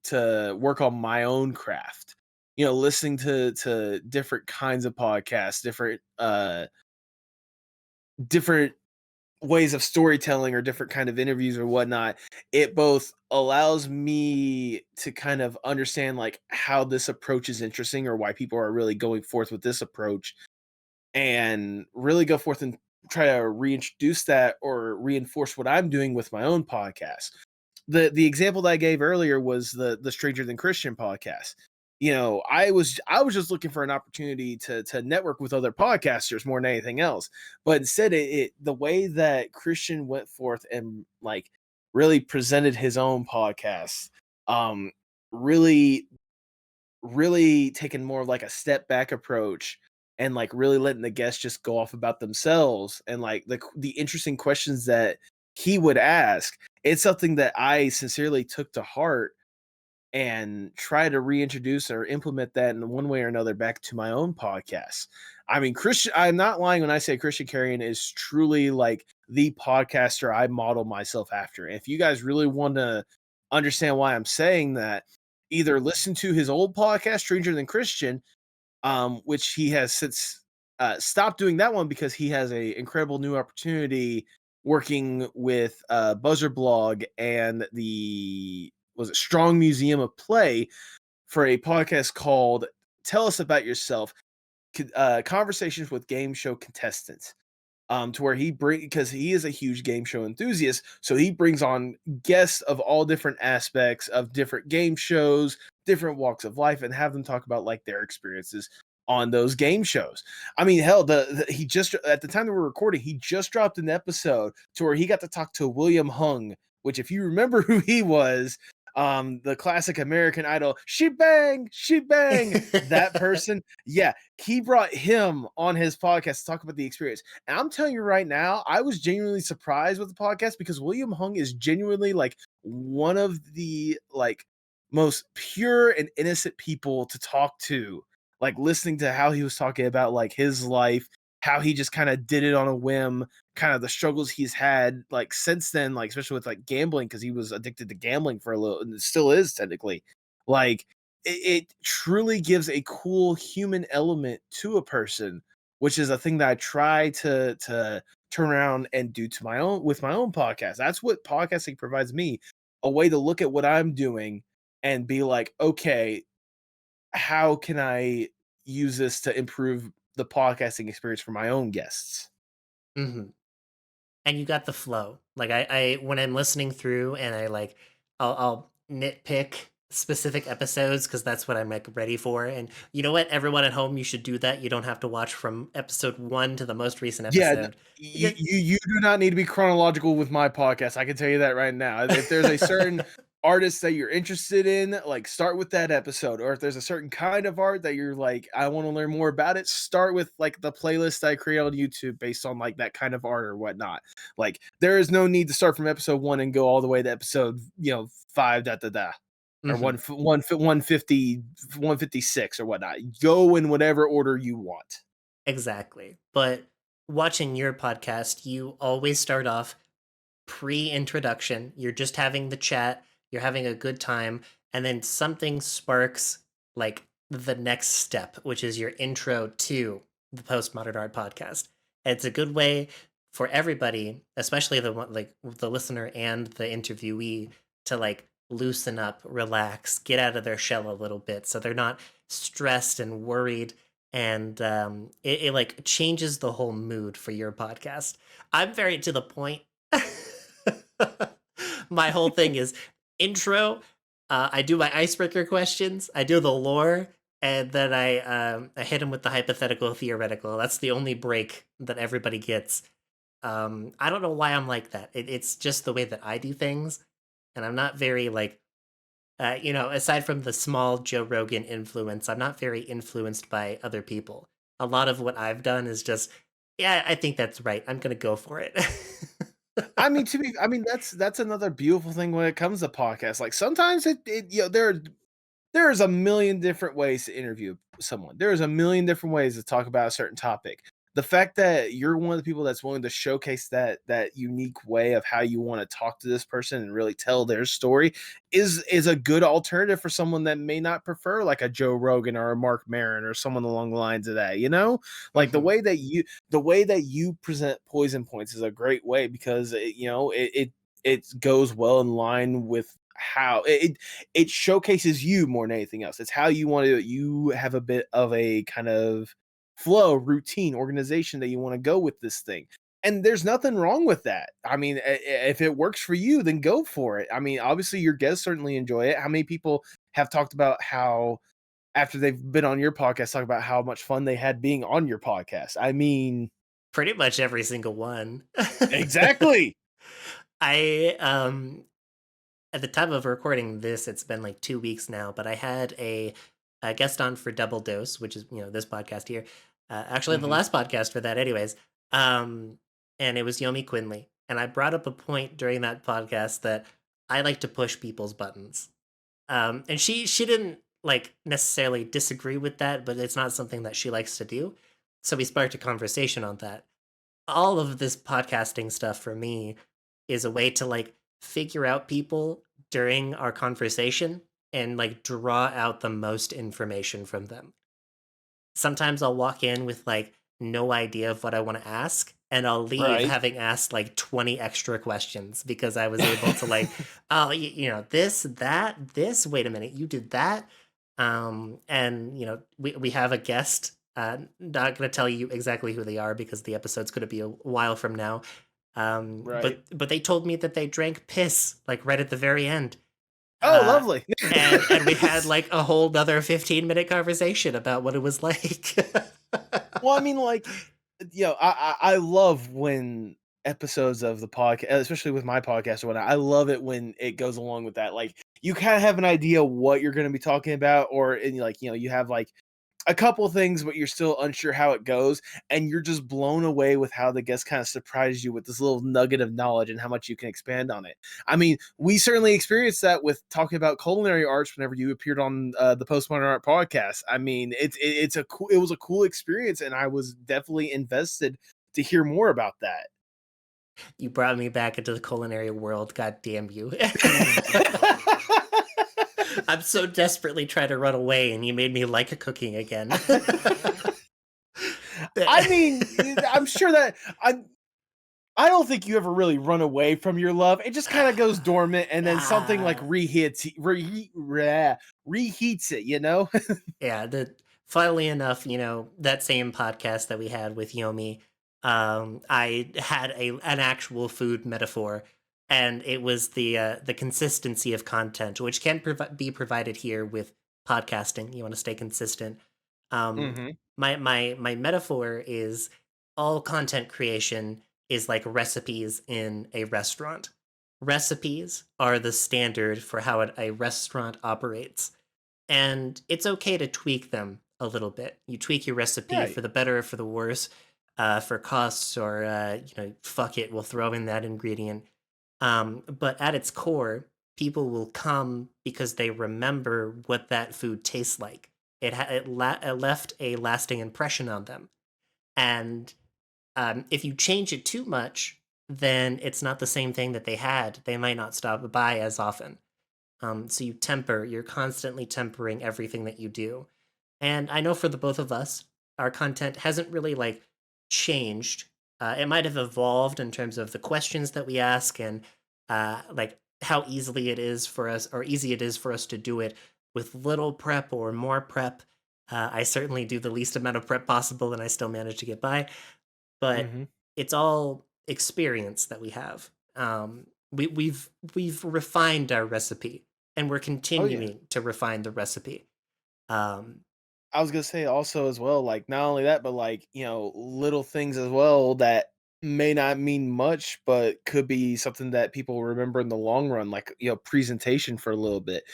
to work on my own craft. Listening to different kinds of podcasts, different ways of storytelling or different kind of interviews or whatnot, it both allows me to kind of understand like how this approach is interesting or why people are really going forth with this approach and really go forth and try to reintroduce that or reinforce what I'm doing with my own podcast. The example that I gave earlier was the Stranger Than Christian podcast. I was just looking for an opportunity to network with other podcasters more than anything else. But instead, the way that Christian went forth and like really presented his own podcast, um, really really taking more of like a step back approach and like really letting the guests just go off about themselves and like the interesting questions that he would ask. It's something that I sincerely took to heart and try to reintroduce or implement that in one way or another back to my own podcast. I mean, Christian, I'm not lying when I say Christian Carrion is truly like the podcaster I model myself after. If you guys really want to understand why I'm saying that, either listen to his old podcast, Stranger Than Christian, which he has since stopped doing that one because he has a incredible new opportunity working with Buzzer Blog and the was it Strong Museum of Play for a podcast called "Tell Us About Yourself," conversations with game show contestants. To where because he is a huge game show enthusiast, so he brings on guests of all different aspects of different game shows, different walks of life, and have them talk about like their experiences on those game shows. I mean, hell, he just at the time that we're recording, he just dropped an episode to where he got to talk to William Hung, which if you remember who he was, the classic American Idol, she bang, that person. Yeah, he brought him on his podcast to talk about the experience. And I'm telling you right now, I was genuinely surprised with the podcast because William Hung is genuinely like one of the like most pure and innocent people to talk to. Like listening to how he was talking about like his life, how he just kind of did it on a whim, kind of the struggles he's had like since then, like especially with like gambling because he was addicted to gambling for a little and it still is technically. Like it truly gives a cool human element to a person, which is a thing that I try to turn around and do to my own with my own podcast. That's what podcasting provides me, a way to look at what I'm doing and be like, okay, how can I use this to improve the podcasting experience for my own guests? hmm And you got the flow. Like I when I'm listening through and I'll nitpick specific episodes because that's what I'm like ready for. And you know what? Everyone at home, you should do that. You don't have to watch from episode 1 to the most recent Yeah, episode. you, Because you do not need to be chronological with my podcast. I can tell you that right now. If there's a certain artist that you're interested in, like start with that episode. Or if there's a certain kind of art that you're like, I want to learn more about it, start with like the playlist I create on YouTube based on like that kind of art or whatnot. Like there is no need to start from episode 1 and go all the way to episode, 5 da da da. Or Mhm. 150, 156 or whatnot. Go in whatever order you want. Exactly. But watching your podcast, you always start off pre-introduction. You're just having the chat, you're having a good time, and then something sparks like the next step, which is your intro to the Postmodern Art podcast. And it's a good way for everybody, especially the one like the listener and the interviewee, to like loosen up, relax, get out of their shell a little bit so they're not stressed and worried. And it like changes the whole mood for your podcast. I'm very to the point. My whole thing is intro. I do my icebreaker questions. I do the lore, and then I hit him with the hypothetical theoretical. That's the only break that everybody gets. I don't know why I'm like that. It's just the way that I do things, and I'm not very like aside from the small Joe Rogan influence, I'm not very influenced by other people. A lot of what I've done is just, yeah, I think that's right. I'm gonna go for it. I mean, that's another beautiful thing when it comes to podcasts. Like sometimes there's a million different ways to interview someone. There's a million different ways to talk about a certain topic. The fact that you're one of the people that's willing to showcase that unique way of how you want to talk to this person and really tell their story is a good alternative for someone that may not prefer like a Joe Rogan or a Mark Maron or someone along the lines of that, you know? Like Mhm. the way that you present Poison Points is a great way because it goes well in line with how it showcases you more than anything else. It's how you want to you have a bit of a kind of flow, routine, organization that you want to go with this thing. And there's nothing wrong with that. I mean, if it works for you, then go for it. I mean, obviously your guests certainly enjoy it. How many people have talked about how after they've been on your podcast talk about how much fun they had being on your podcast? I mean, Pretty much every single one. exactly. I at the time of recording this, it's been like 2 weeks now, but I had a guest on for Double Dose, which is this podcast here. Actually, the Mhm. last podcast for that, anyways. And it was Yomi Quinley, and I brought up a point during that podcast that I like to push people's buttons. And she didn't like necessarily disagree with that, but it's not something that she likes to do. So we sparked a conversation on that. All of this podcasting stuff for me is a way to like figure out people during our conversation and like draw out the most information from them. Sometimes I'll walk in with like no idea of what I want to ask, and I'll leave Right. having asked like 20 extra questions because I was able to like, oh, this, that, this, wait a minute, you did that. And we have a guest. Not gonna tell you exactly who they are because the episode's gonna be a while from now. Right. But they told me that they drank piss like right at the very end. Oh, lovely. And we had like a whole other 15-minute conversation about what it was like. Well, I mean, like, I love when episodes of the podcast, especially with my podcast or whatnot, I love it when it goes along with that. Like, you kind of have an idea what you're going to be talking about, or and like, you have like a couple things, but you're still unsure how it goes, and you're just blown away with how the guest kind of surprised you with this little nugget of knowledge and how much you can expand on it. I mean, we certainly experienced that with talking about culinary arts whenever you appeared on the Postmodern Art podcast. I mean, it was a cool experience, and I was definitely invested to hear more about that. You brought me back into the culinary world. God damn you. I'm so desperately trying to run away, and you made me like cooking again. I mean, I'm sure that I don't think you ever really run away from your love. It just kind of goes dormant, and then something like reheats it. Yeah. Funnily enough, that same podcast that we had with Yomi, I had an actual food metaphor, and it was the consistency of content, which can be provided here with podcasting. You want to stay consistent. Um, Hmm. my metaphor is all content creation is like recipes in a restaurant. Recipes are the standard for how a restaurant operates, and it's okay to tweak them a little bit. You tweak your recipe Right. for the better or for the worse, for costs, or fuck it, we'll throw in that ingredient. But at its core, people will come because they remember what that food tastes like. It left a lasting impression on them, and if you change it too much, then it's not the same thing that they had. They might not stop by as often. So you're constantly tempering everything that you do. And I know for the both of us, our content hasn't really like changed. It might have evolved in terms of the questions that we ask, and like how easy it is for us to do it with little prep or more prep. I certainly do the least amount of prep possible, and I still manage to get by. But Hmm. it's all experience that we have. We've refined our recipe, and we're Oh yeah. continuing to refine the recipe. Um, I was gonna say also as well, like not only that, but like little things as well that may not mean much, but could be something that people remember in the long run, like presentation for a little bit.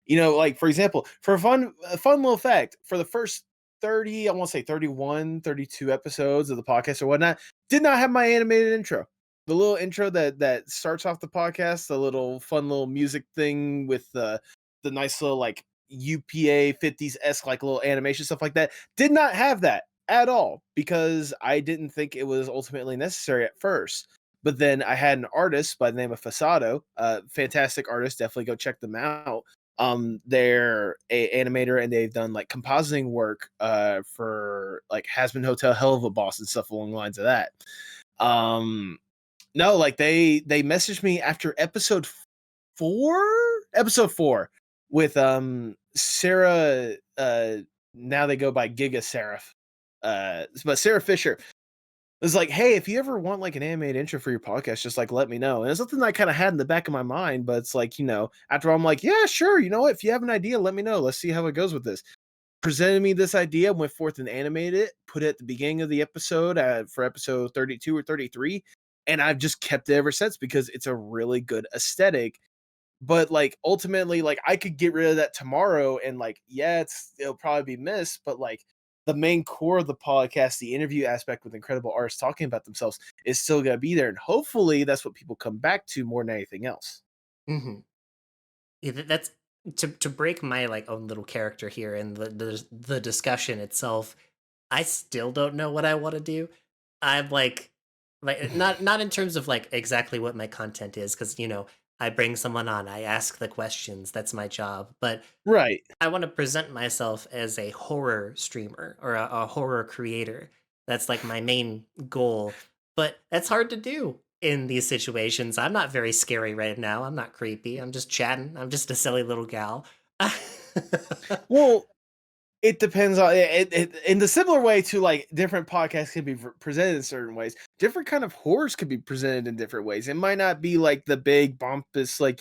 Like for example, for a fun little fact, for the first 30, I want to say 31, 32 episodes of the podcast or whatnot, did not have my animated intro. The little intro that starts off the podcast, the little fun little music thing with the nice little like UPA 50s-esque like little animation stuff like that, did not have that at all because I didn't think it was ultimately necessary at first. But then I had an artist by the name of Fasado, fantastic artist, definitely go check them out. They're a animator, and they've done like compositing work for like Hasbin Hotel, Hell of a Boss, and stuff along the lines of that. Um no, like they messaged me after four episode four with Sarah, now they go by Giga Seraph, but Sarah Fisher was like, hey, if you ever want like an animated intro for your podcast, just like let me know. And it's something I kind of had in the back of my mind, but it's like, after all, I'm like, yeah, sure, you know what, if you have an idea, let me know, let's see how it goes with this. Presented me this idea, went forth and animated it, put it at the beginning of the episode for episode 32 or 33, and I've just kept it ever since because it's a really good aesthetic. But like ultimately, like I could get rid of that tomorrow, and like yeah, it'll probably be missed, but like the main core of the podcast, the interview aspect with incredible artists talking about themselves, is still gonna be there, and hopefully that's what people come back to more than anything else. mhm. Yeah, that's to break my like own little character here and the discussion itself. I still don't know what I want to do. I'm like not in terms of like exactly what my content is, because I bring someone on, I ask the questions, that's my job. But Right. I want to present myself as a horror streamer or a horror creator. That's like my main goal. But that's hard to do in these situations. I'm not very scary right now. I'm not creepy. I'm just chatting. I'm just a silly little gal. Well, it depends on it in the similar way to like different podcasts can be presented in certain ways. Different kind of horrors could be presented in different ways. It might not be like the big pompous, like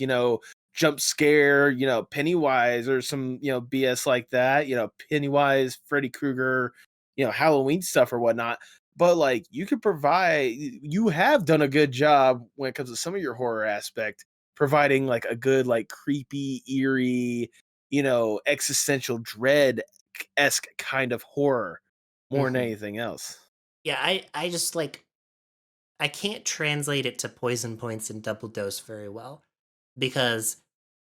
jump scare, Pennywise or some, BS like that, Pennywise, Freddy Krueger, Halloween stuff or whatnot. But like you could provide, you have done a good job when it comes to some of your horror aspect, providing like a good, like creepy, eerie, existential dread esque kind of horror more than Mhm. anything else. Yeah, I just like I can't translate it to poison points and double dose very well because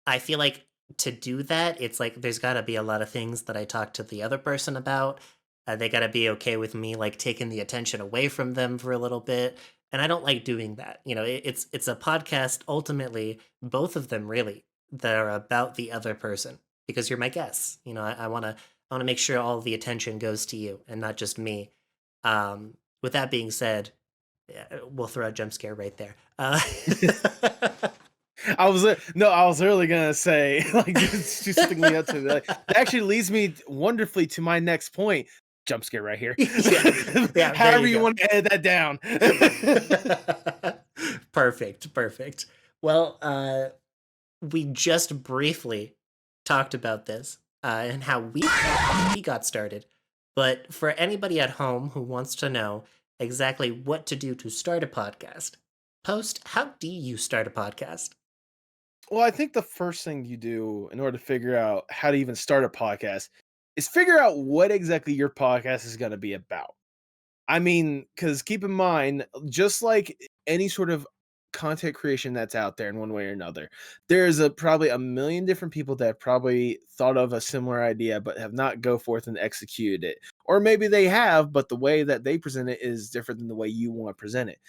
I feel like to do that, it's like there's got to be a lot of things that I talk to the other person about. They got to be okay with me like taking the attention away from them for a little bit, and I don't like doing that. It's a podcast ultimately, both of them really, that are about the other person because you're my guests. I want to make sure all the attention goes to you and not just me. With that being said, yeah, we'll throw a jump scare right there. I was literally gonna say like just something lead up to it. Like, that actually leads me wonderfully to my next point. Jump scare right here. Yeah, yeah, there However you you go. want to edit that down. Perfect, perfect. Well, we just briefly talked about this and how we got started. But for anybody at home who wants to know exactly what to do to start a podcast, Post, how do you start a podcast? Well, I think the first thing you do in order to figure out how to even start a podcast is figure out what exactly your podcast is going to be about. I mean, because keep in mind, just like any sort of content creation that's out there in one way or another, there's probably a million different people that have probably thought of a similar idea but have not go forth and executed it. Or maybe they have, but the way that they present it is different than the way you want to present it.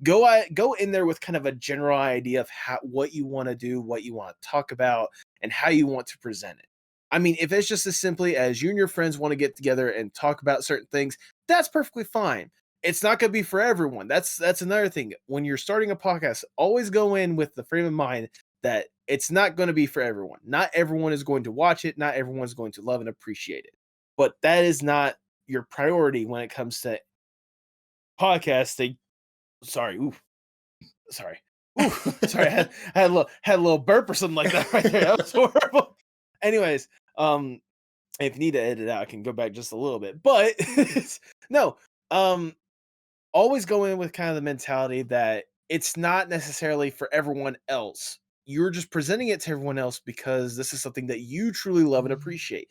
Go in there with kind of a general idea of what you want to do, what you want to talk about, and how you want to present it. I mean, if it's just as simply as you and your friends want to get together and talk about certain things, that's perfectly fine. It's not going to be for everyone. That's another thing. When you're starting a podcast, always go in with the frame of mind that it's not going to be for everyone. Not everyone is going to watch it. Not everyone's going to love and appreciate it. But that is not your priority when it comes to podcasting. Sorry, ooh, sorry, ooh, sorry. I had a little burp or something like that right there. That was horrible. Anyways, if you need to edit it out, I can go back just a little bit. But no, um, always go in with kind of the mentality that it's not necessarily for everyone else. You're just presenting it to everyone else because this is something that you truly love and appreciate.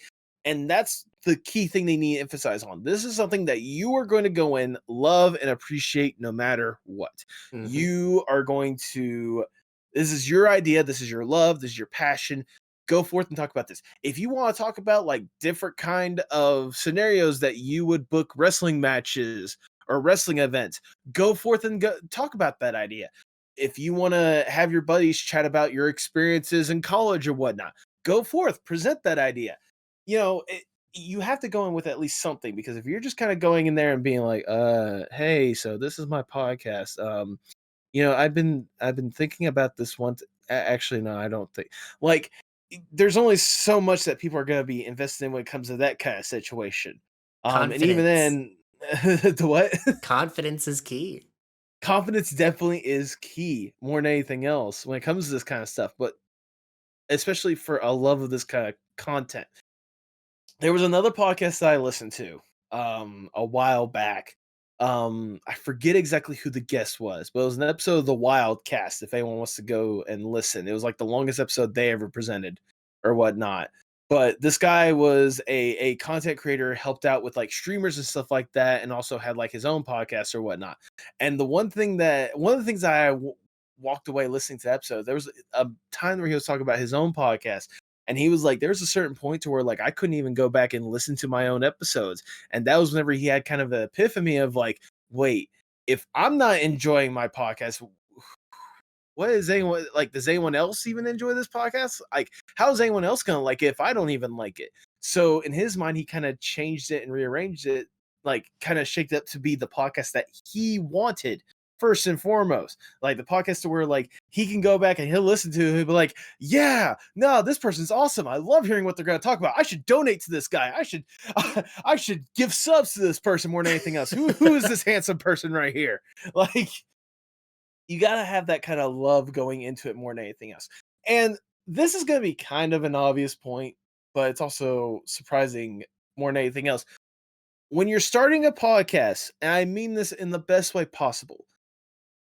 And that's the key thing they need to emphasize on. This is something that you are going to go in, love, and appreciate no matter what. Mm-hmm. You are going to, this is your idea, this is your love, this is your passion. Go forth and talk about this. If you want to talk about like different kind of scenarios that you would book wrestling matches or wrestling events, go forth and talk about that idea. If you want to have your buddies chat about your experiences in college or whatnot, go forth, present that idea. You have to go in with at least something, because if you're just kind of going in there and being like, hey, so this is my podcast. I've been thinking about this one. Actually, no, I don't think like there's only so much that people are going to be invested in when it comes to that kind of situation. And even Confidence. then, the what? Confidence is key. Confidence definitely is key more than anything else when it comes to this kind of stuff, but especially for a love of this kind of content. There was another podcast that I listened to a while back. I forget exactly who the guest was, but it was an episode of the Wildcast. If anyone wants to go and listen, it was like the longest episode they ever presented or whatnot. But this guy was a content creator, helped out with like streamers and stuff like that, and also had like his own podcast or whatnot. And one of the things that walked away listening to the episode, there was a time where he was talking about his own podcast, and he was like, there's a certain point to where like I couldn't even go back and listen to my own episodes. And that was whenever he had kind of an epiphany of like, wait, if I'm not enjoying my podcast, what is anyone like? Does anyone else even enjoy this podcast? Like, how is anyone else gonna like it if I don't even like it? So in his mind, he kind of changed it and rearranged it, like kind of shaped it up to be the podcast that he wanted first and foremost. Like the podcast to where like he can go back and he'll listen to it, he'll be like, yeah, no, this person's awesome. I love hearing what they're gonna talk about. I should donate to this guy. I should give subs to this person more than anything else. Who is this handsome person right here? Like, you got to have that kind of love going into it more than anything else. And this is going to be kind of an obvious point, but it's also surprising more than anything else. When you're starting a podcast, and I mean this in the best way possible,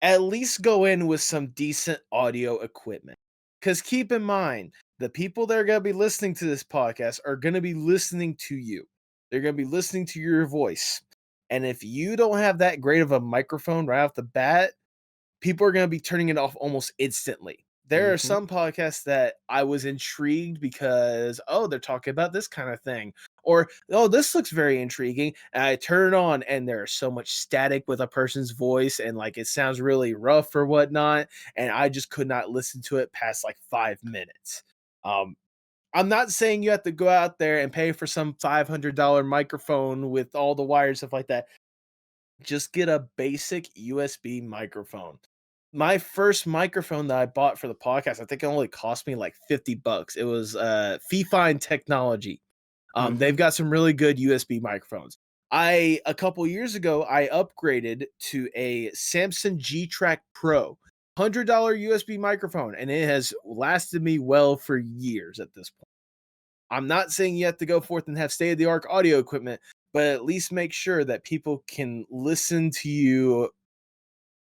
at least go in with some decent audio equipment. Because keep in mind, the people that are going to be listening to this podcast are going to be listening to you. They're going to be listening to your voice. And if you don't have that great of a microphone right off the bat, people are going to be turning it off almost instantly. There are Hmm. some podcasts that I was intrigued because, oh, they're talking about this kind of thing. Or, oh, this looks very intriguing. And I turn it on and there's so much static with a person's voice and like it sounds really rough or whatnot. And I just could not listen to it past like 5 minutes. Um, I'm not saying you have to go out there and pay for some $500 microphone with all the wires, stuff like that. Just get a basic USB microphone. My first microphone that I bought for the podcast, I think it only cost me like $50. It was FEAT technology. They've Hmm. got some really good USB microphones. A couple years ago I upgraded to a Samsung G Track Pro, $100 USB microphone, and it has lasted me well for years at this point. I'm not saying you have to go forth and have state of the art audio equipment, but at least make sure that people can listen to you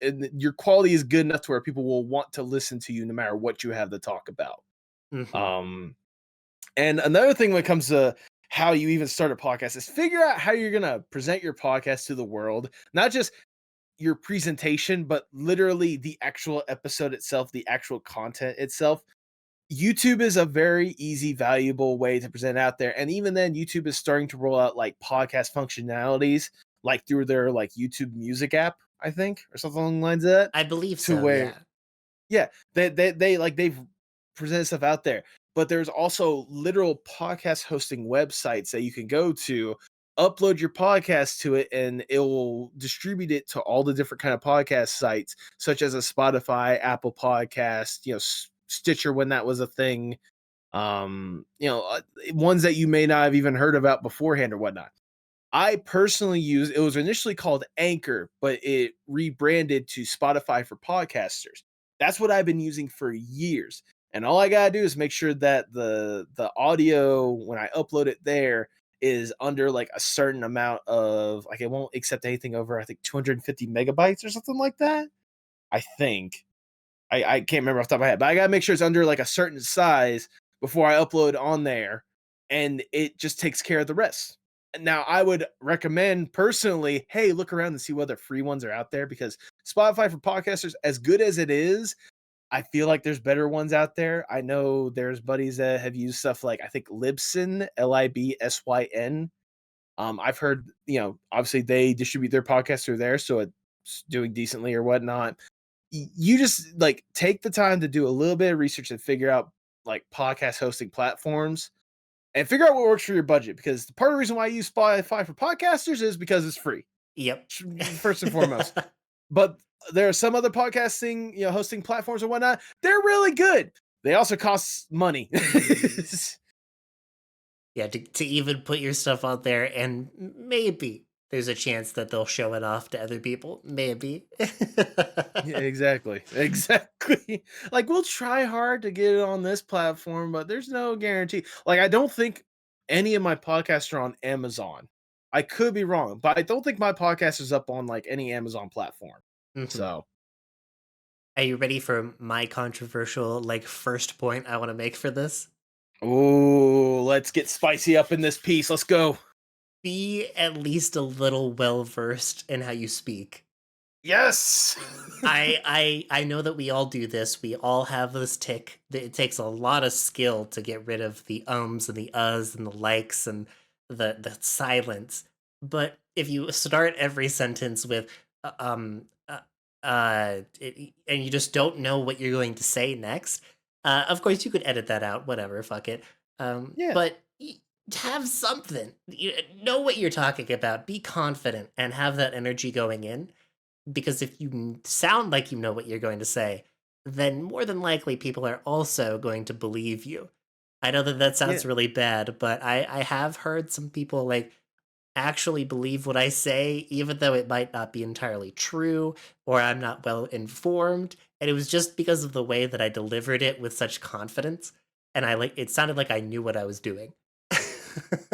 and your quality is good enough to where people will want to listen to you no matter what you have to talk about. Hmm. Um, and another thing when it comes to how you even start a podcast is figure out how you're gonna present your podcast to the world, not just your presentation, but literally the actual episode itself, the actual content itself. YouTube is a very easy, valuable way to present out there. And even then, YouTube is starting to roll out like podcast functionalities, like through their like YouTube music app, I think, or something along the lines of that. I believe To so, where, yeah. yeah, they like they've presented stuff out there. But there's also literal podcast hosting websites that you can go to, upload your podcast to it, and it will distribute it to all the different kind of podcast sites, such as a Spotify, Apple Podcast, Stitcher when that was a thing, ones that you may not have even heard about beforehand or whatnot. I personally use it was initially called Anchor, but it rebranded to Spotify for podcasters. That's what I've been using for years. And all I gotta do is make sure that the audio when I upload it there is under like a certain amount of like it won't accept anything over I think 250 megabytes or something like that. I think. I can't remember off the top of my head, but I gotta make sure it's under like a certain size before I upload on there, and it just takes care of the rest. Now, I would recommend personally, hey, look around and see what other free ones are out there because Spotify for podcasters, as good as it is, I feel like there's better ones out there. I know there's buddies that have used stuff like I think Libsyn, Libsyn. I've heard, obviously they distribute their podcast through there, so it's doing decently or whatnot. You just like take the time to do a little bit of research and figure out like podcast hosting platforms and figure out what works for your budget because the part of the reason why I use Spotify for podcasters is because it's free, Yep. first and foremost. But there are some other podcasting, hosting platforms or whatnot. They're really good. They also cost money. Yeah, to even put your stuff out there, and maybe there's a chance that they'll show it off to other people. Maybe. Yeah, exactly. Exactly. Like we'll try hard to get it on this platform, but there's no guarantee. Like I don't think any of my podcasts are on Amazon. I could be wrong, but I don't think my podcast is up on like any Amazon platform. Mhm. So, Are you ready for my controversial, like, first point I want to make for this? oh, let's get spicy up in this piece. Let's go. Be at least a little well versed in how you speak. Yes. I know that we all do this. We all have this tick. It takes a lot of skill to get rid of the ums and the uhs and the likes and the silence. But if you start every sentence with and you just don't know what you're going to say next, of course you could edit that out. Whatever, fuck it. Yeah. But have something. Know what you're talking about. Be confident and have that energy going in because if you sound like you know what you're going to say, then more than likely people are also going to believe you. I know that that Yeah. sounds really bad, but I have heard some people like actually believe what I say, even though it might not be entirely true or I'm not well informed. And it was just because of the way that I delivered it with such confidence. And it sounded like I knew what I was doing.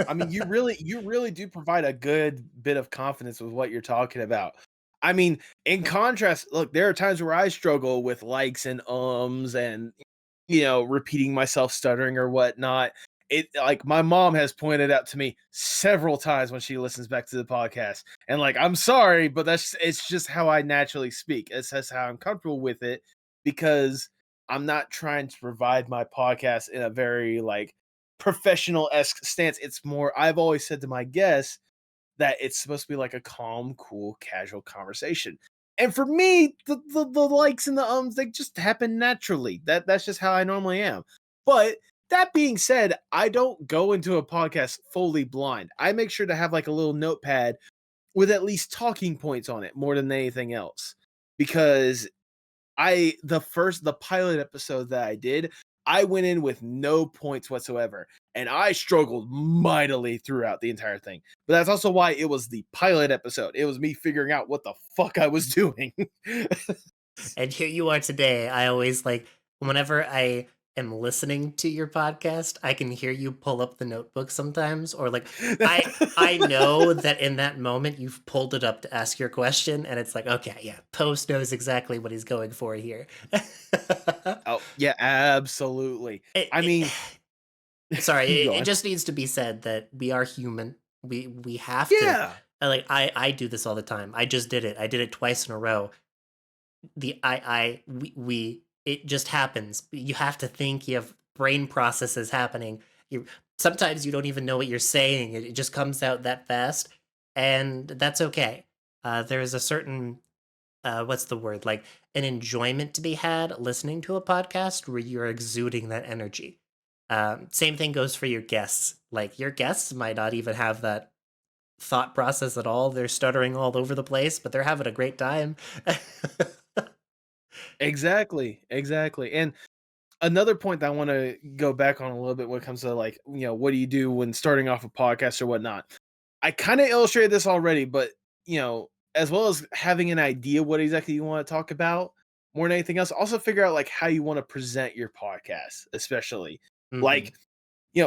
I mean, you really do provide a good bit of confidence with what you're talking about. I mean, in contrast, look, there are times where I struggle with likes and ums and repeating myself, stuttering or whatnot. It like my mom has pointed out to me several times when she listens back to the podcast. And like, I'm sorry, but it's just how I naturally speak. It's just how I'm comfortable with it because I'm not trying to provide my podcast in a very like professional-esque stance. It's more I've always said to my guests that it's supposed to be like a calm, cool, casual conversation. And for me, the likes and the ums, they just happen naturally. That's just how I normally am. But that being said, I don't go into a podcast fully blind. I make sure to have like a little notepad with at least talking points on it more than anything else. Because the pilot episode that I did, I went in with no points whatsoever, and I struggled mightily throughout the entire thing. But that's also why it was the pilot episode. It was me figuring out what the fuck I was doing. And here you are today. I always like whenever I am listening to your podcast, I can hear you pull up the notebook sometimes, or like I know that in that moment you've pulled it up to ask your question, and it's like, okay, yeah, Post knows exactly what he's going for here. Oh, yeah, absolutely. it, I it, mean, sorry, go it on. just needs to be said that we are human. We have to Yeah, like I do this all the time. I just did it. I did it twice in a row. The I we it just happens. You have to think, you have brain processes happening. You sometimes you don't even know what you're saying. It just comes out that fast, and that's okay. There is a certain what's the word? Like an enjoyment to be had listening to a podcast where you're exuding that energy. Same thing goes for your guests. Like your guests might not even have that thought process at all. They're stuttering all over the place, but they're having a great time. exactly. And another point that I want to go back on a little bit when it comes to like, what do you do when starting off a podcast or whatnot? I kind of illustrated this already, but as well as having an idea what exactly you want to talk about, more than anything else, also figure out like how you want to present your podcast, especially Hmm. like,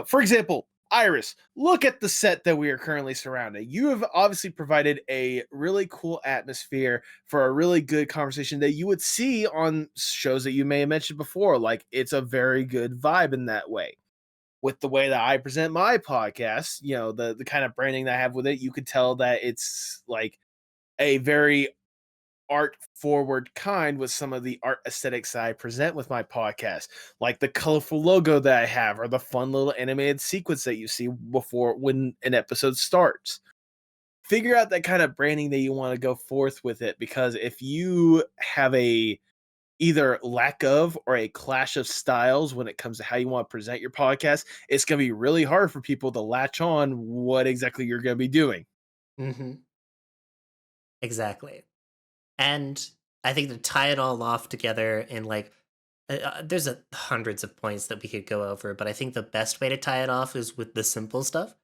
for example, Iris, look at the set that we are currently surrounding. You have obviously provided a really cool atmosphere for a really good conversation that you would see on shows that you may have mentioned before. Like, it's a very good vibe in that way. With the way that I present my podcast, the kind of branding that I have with it, you could tell that it's like a very art forward kind with some of the art aesthetics that I present with my podcast, like the colorful logo that I have or the fun little animated sequence that you see before when an episode starts. Figure out that kind of branding that you want to go forth with it, because if you have a either lack of or a clash of styles when it comes to how you want to present your podcast, it's going to be really hard for people to latch on what exactly you're going to be doing. Hmm. Exactly. And I think to tie it all off together in like, there's hundreds of points that we could go over, but I think the best way to tie it off is with the simple stuff.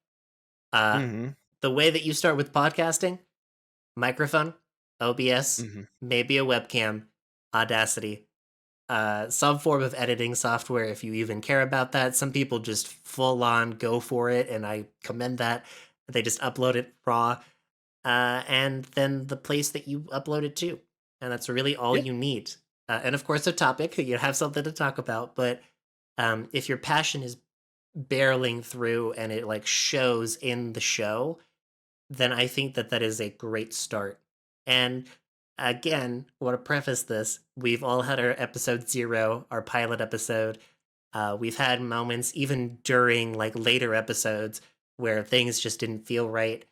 Uh, Mhm. the way that you start with podcasting: microphone, OBS, Mhm. maybe a webcam, Audacity, some form of editing software if you even care about that. Some people just full on go for it, and I commend that. They just upload it raw, and then the place that you upload it to. And that's really all Yeah. you need. And of course, a topic, you have something to talk about. But if your passion is barreling through and it like shows in the show, then I think that that is a great start. And again, I want to preface this: we've all had our episode 0, our pilot episode. We've had moments even during like later episodes where things just didn't feel right,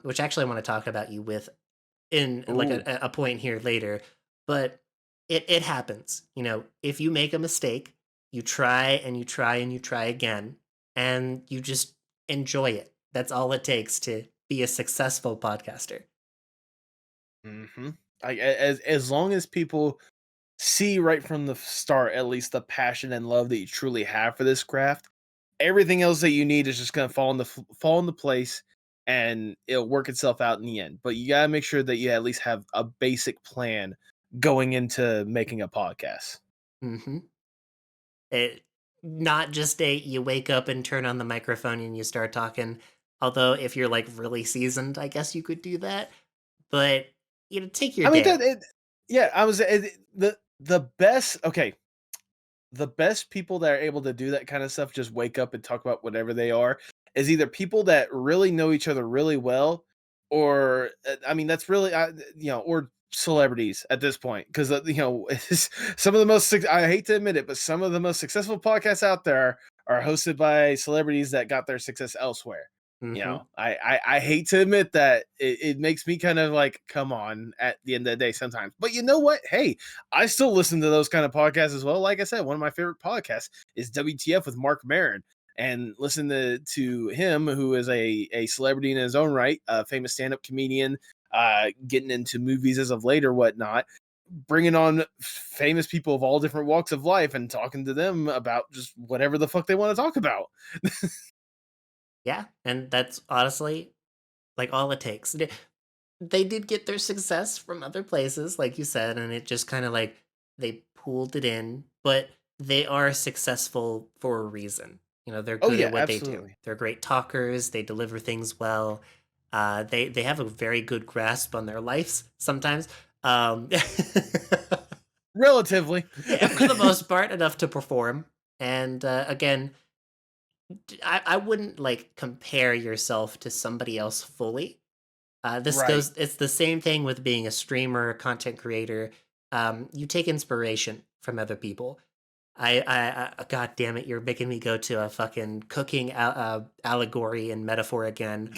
which actually I want to talk about you with in like Ooh. a point here later. But it happens. If you make a mistake, you try and you try and you try again, and you just enjoy it. That's all it takes to be a successful podcaster. Mhm. As long as people see right from the start, at least the passion and love that you truly have for this craft, everything else that you need is just gonna fall into place, and it'll work itself out in the end. But you gotta make sure that you at least have a basic plan going into making a podcast. Mm-hmm. It not just a you wake up and turn on the microphone and you start talking. Although if you're like really seasoned, I guess you could do that. But take your I mean, day. yeah, I was the best. Okay, the best people that are able to do that kind of stuff, just wake up and talk about whatever they are, is either people that really know each other really well, or I mean, that's really or celebrities at this point, because it's some of the most. I hate to admit it, but some of the most successful podcasts out there are hosted by celebrities that got their success elsewhere. Mm-hmm. I hate to admit that it makes me kind of like, come on, at the end of the day sometimes. But you know what? Hey, I still listen to those kind of podcasts as well. Like I said, one of my favorite podcasts is WTF with Mark Maron. And listen to him, who is a celebrity in his own right, a famous stand-up comedian, getting into movies as of late or whatnot, bringing on famous people of all different walks of life and talking to them about just whatever the fuck they want to talk about. Yeah, and that's honestly like all it takes. They did get their success from other places, like you said, and it just kind of like they pulled it in, but they are successful for a reason. They're Oh good yeah, at what they do. absolutely. They're great talkers. They deliver things well. They have a very good grasp on their lives sometimes. Um, Relatively. yeah, for the most part, enough to perform. And again, I wouldn't like compare yourself to somebody else fully. This Right. goes. It's the same thing with being a streamer, content creator. You take inspiration from other people. God damn it, you're making me go to a fucking cooking allegory and metaphor again.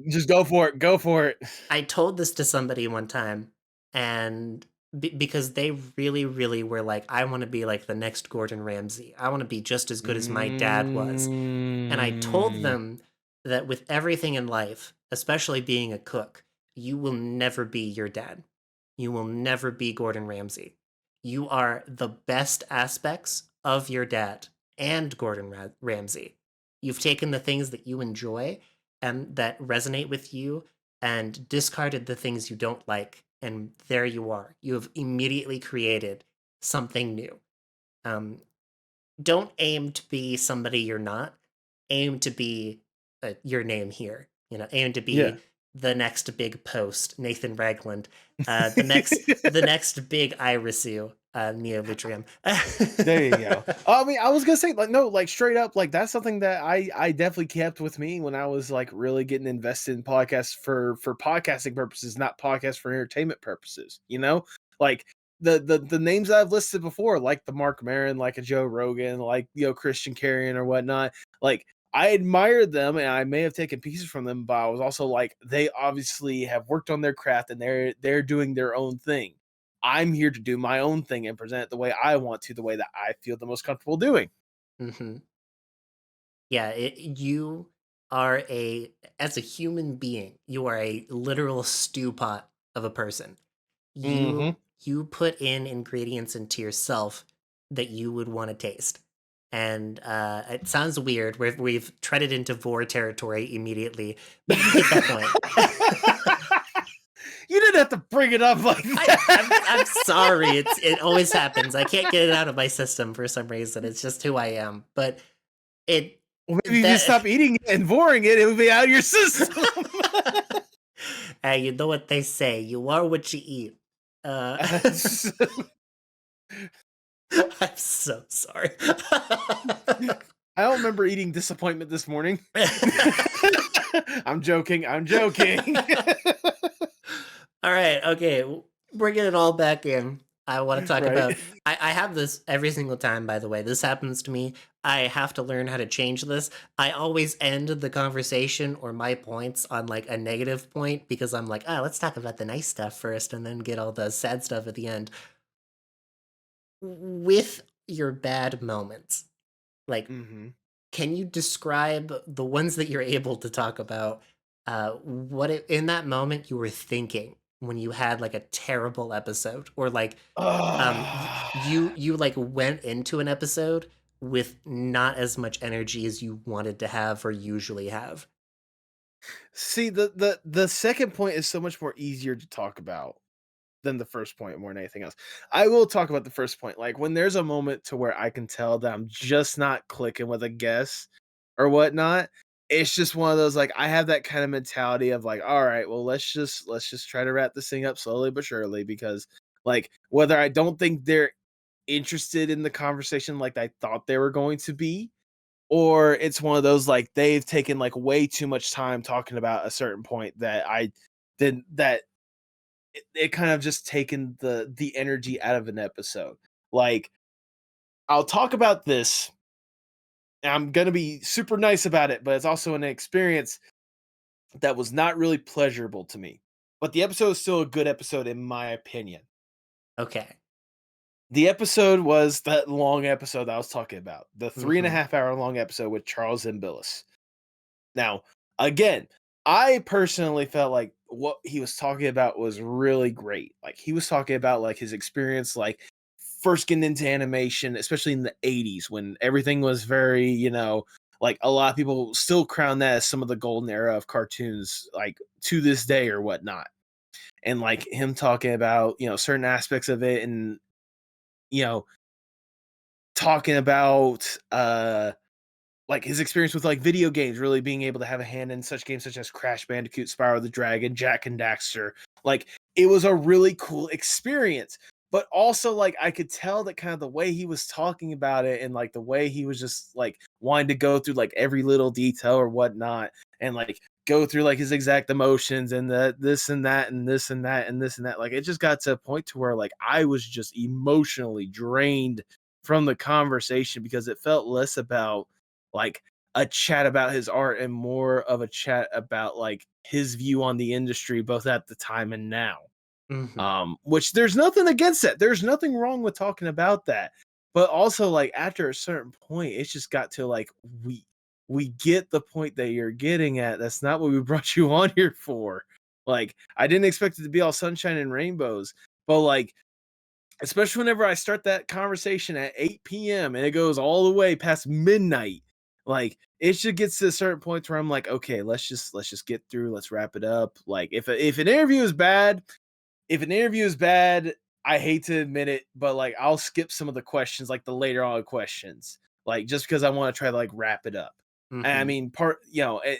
Just go for it. Go for it. I told this to somebody one time, and because they really, really were like, I want to be like the next Gordon Ramsay. I want to be just as good as my dad was. And I told Mm. them that with everything in life, especially being a cook, you will never be your dad. You will never be Gordon Ramsay. You are the best aspects of your dad and Gordon Ramsay. You've taken the things that you enjoy and that resonate with you and discarded the things you don't like. And there you are. You have immediately created something new. Um, don't aim to be somebody you're not. Aim to be your name here. Aim to Yeah. be the next big post, Nathan Ragland, the next big Irisu, Neovitrium. There you go. I mean, I was gonna say, like, no, like, straight up, like, that's something that I definitely kept with me when I was like really getting invested in podcasts for podcasting purposes, not podcasts for entertainment purposes. Like the names that I've listed before, like the Mark Maron, like a Joe Rogan, like Christian Carrion or whatnot. Like, I admired them and I may have taken pieces from them, but I was also like, they obviously have worked on their craft and they're doing their own thing. I'm here to do my own thing and present it the way I want to, the way that I feel the most comfortable doing. hmm Yeah, you are as a human being, you are a literal stew pot of a person. You Mhm. you put in ingredients into yourself that you would want to taste. And it sounds weird. We've treaded into vor territory immediately, but you get the point. You didn't have to bring it up like I'm that. sorry. It always happens. I can't get it out of my system for some reason. It's just who I am. But it Well, maybe if you that stop eating it and boring it, it would be out of your system. hey, you know what they say. You are what you eat. I'm so sorry. I don't remember eating disappointment this morning. I'm joking. I'm joking. All right, okay, bringing it all back in. I want to talk Right. about. I have this every single time. By the way, this happens to me. I have to learn how to change this. I always end the conversation or my points on like a negative point because I'm like, oh, let's talk about the nice stuff first, and then get all the sad stuff at the end. With your bad moments, like, Mhm. can you describe the ones that you're able to talk about? In that moment you were thinking when you had like a terrible episode, or like you like went into an episode with not as much energy as you wanted to have or usually have. See, the second point is so much more easier to talk about than the first point more than anything else. I will talk about the first point. Like when there's a moment to where I can tell that I'm just not clicking with a guess or whatnot, it's just one of those like I have that kind of mentality of like, all right, well, let's just try to wrap this thing up slowly but surely because like whether I don't think they're interested in the conversation like I thought they were going to be, or it's one of those like they've taken like way too much time talking about a certain point that I didn't that it kind of just taken the energy out of an episode. Like, I'll talk about this. And I'm gonna be super nice about it, but it's also an experience that was not really pleasurable to me. But the episode is still a good episode in my opinion. Okay. The episode was that long episode that I was talking about, the three and a Mhm. half hour long episode with Charles and Billis. Now, again, I personally felt like what he was talking about was really great. Like he was talking about like his experience like first getting into animation, especially in the 80s when everything was very, like a lot of people still crown that as some of the golden era of cartoons, like to this day or whatnot. And like him talking about, certain aspects of it and, you know, talking about like his experience with like video games, really being able to have a hand in such games such as Crash Bandicoot, Spyro the Dragon, Jack and Daxter. Like it was a really cool experience. But also like I could tell that kind of the way he was talking about it and like the way he was just like wanting to go through like every little detail or whatnot and like go through like his exact emotions and the this and that and this and that and this and that. Like it just got to a point to where like I was just emotionally drained from the conversation because it felt less about like a chat about his art and more of a chat about like his view on the industry both at the time and now. Mhm. Which there's nothing against that, there's nothing wrong with talking about that, but also like after a certain point it's just got to like we get the point that you're getting at. That's not what we brought you on here for. Like I didn't expect it to be all sunshine and rainbows, but like especially whenever I start that conversation at 8 p.m. and it goes all the way past midnight. Like it just gets to a certain point where I'm like, okay, let's just get through, let's wrap it up. Like if an interview is bad, if an interview is bad, I hate to admit it, but like I'll skip some of the questions, like the later on questions, like just because I want to try to like wrap it up. And I Mhm. mean,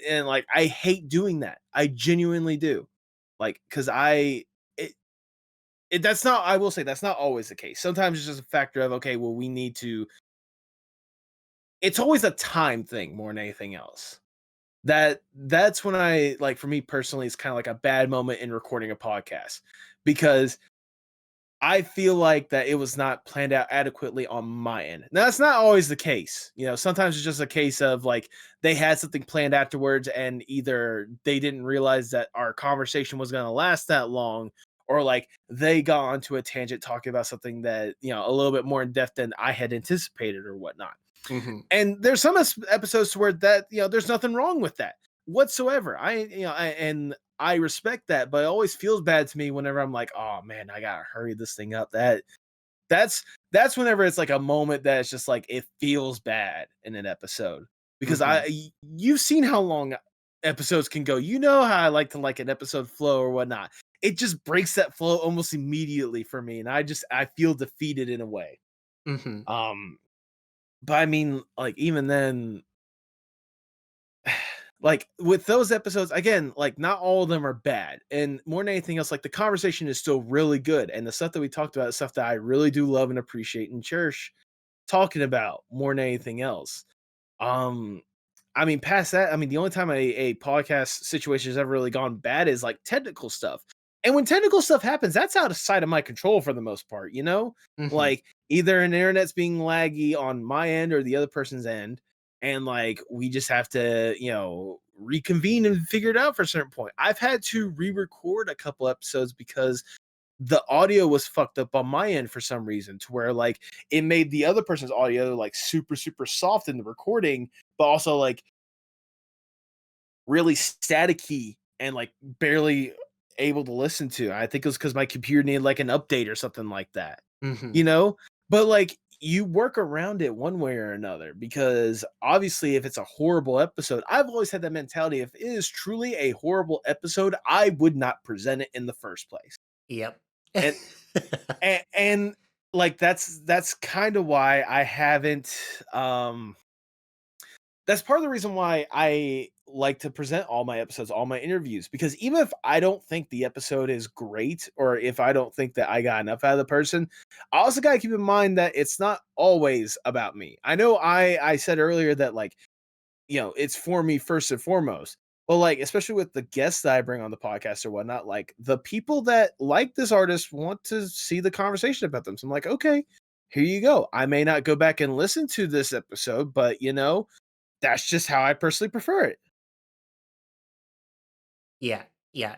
and like I hate doing that. I genuinely do, like because it, that's not, I will say that's not always the case. Sometimes it's just a factor of okay, well, we need to, it's always a time thing more than anything else. That's when I like for me personally, it's kind of like a bad moment in recording a podcast because I feel like that it was not planned out adequately on my end. Now, that's not always the case. Sometimes it's just a case of like they had something planned afterwards, and either they didn't realize that our conversation was going to last that long, or like they got onto a tangent talking about something that, a little bit more in depth than I had anticipated or whatnot. Mhm. And there's some episodes where that, there's nothing wrong with that whatsoever. And I respect that, but it always feels bad to me whenever I'm like, oh man, I gotta hurry this thing up. That's that's whenever it's like a moment that it's just like it feels bad in an episode because Mhm. you've seen how long episodes can go. You know how I like to like an episode flow or whatnot. It just breaks that flow almost immediately for me, and I feel defeated in a way. Mhm. Um, but I mean, like even then, like with those episodes again, like not all of them are bad, and more than anything else, like the conversation is still really good, and the stuff that we talked about is stuff that I really do love and appreciate and cherish talking about more than anything else. um I mean, past that, I mean, the only time a podcast situation has ever really gone bad is like technical stuff. And when technical stuff happens, that's out of sight of my control for the most part, you know? Mhm. Like either an internet's being laggy on my end or the other person's end. And like we just have to, reconvene and figure it out for a certain point. I've had to re-record a couple episodes because the audio was fucked up on my end for some reason to where like it made the other person's audio like super super soft in the recording, but also like really staticky and like barely able to listen to. I think it was because my computer needed like an update or something like that, Mhm. you know? But like you work around it one way or another because obviously if it's a horrible episode, I've always had that mentality. If it is truly a horrible episode, I would not present it in the first place. Yep. And and like that's kind of why I haven't that's part of the reason why I like to present all my episodes, all my interviews, because even if I don't think the episode is great, or if I don't think that I got enough out of the person, I also got to keep in mind that it's not always about me. I know I said earlier that like, it's for me first and foremost. But like, especially with the guests that I bring on the podcast or whatnot, like the people that like this artist want to see the conversation about them. So I'm like, okay, here you go. I may not go back and listen to this episode, but that's just how I personally prefer it. Yeah, yeah.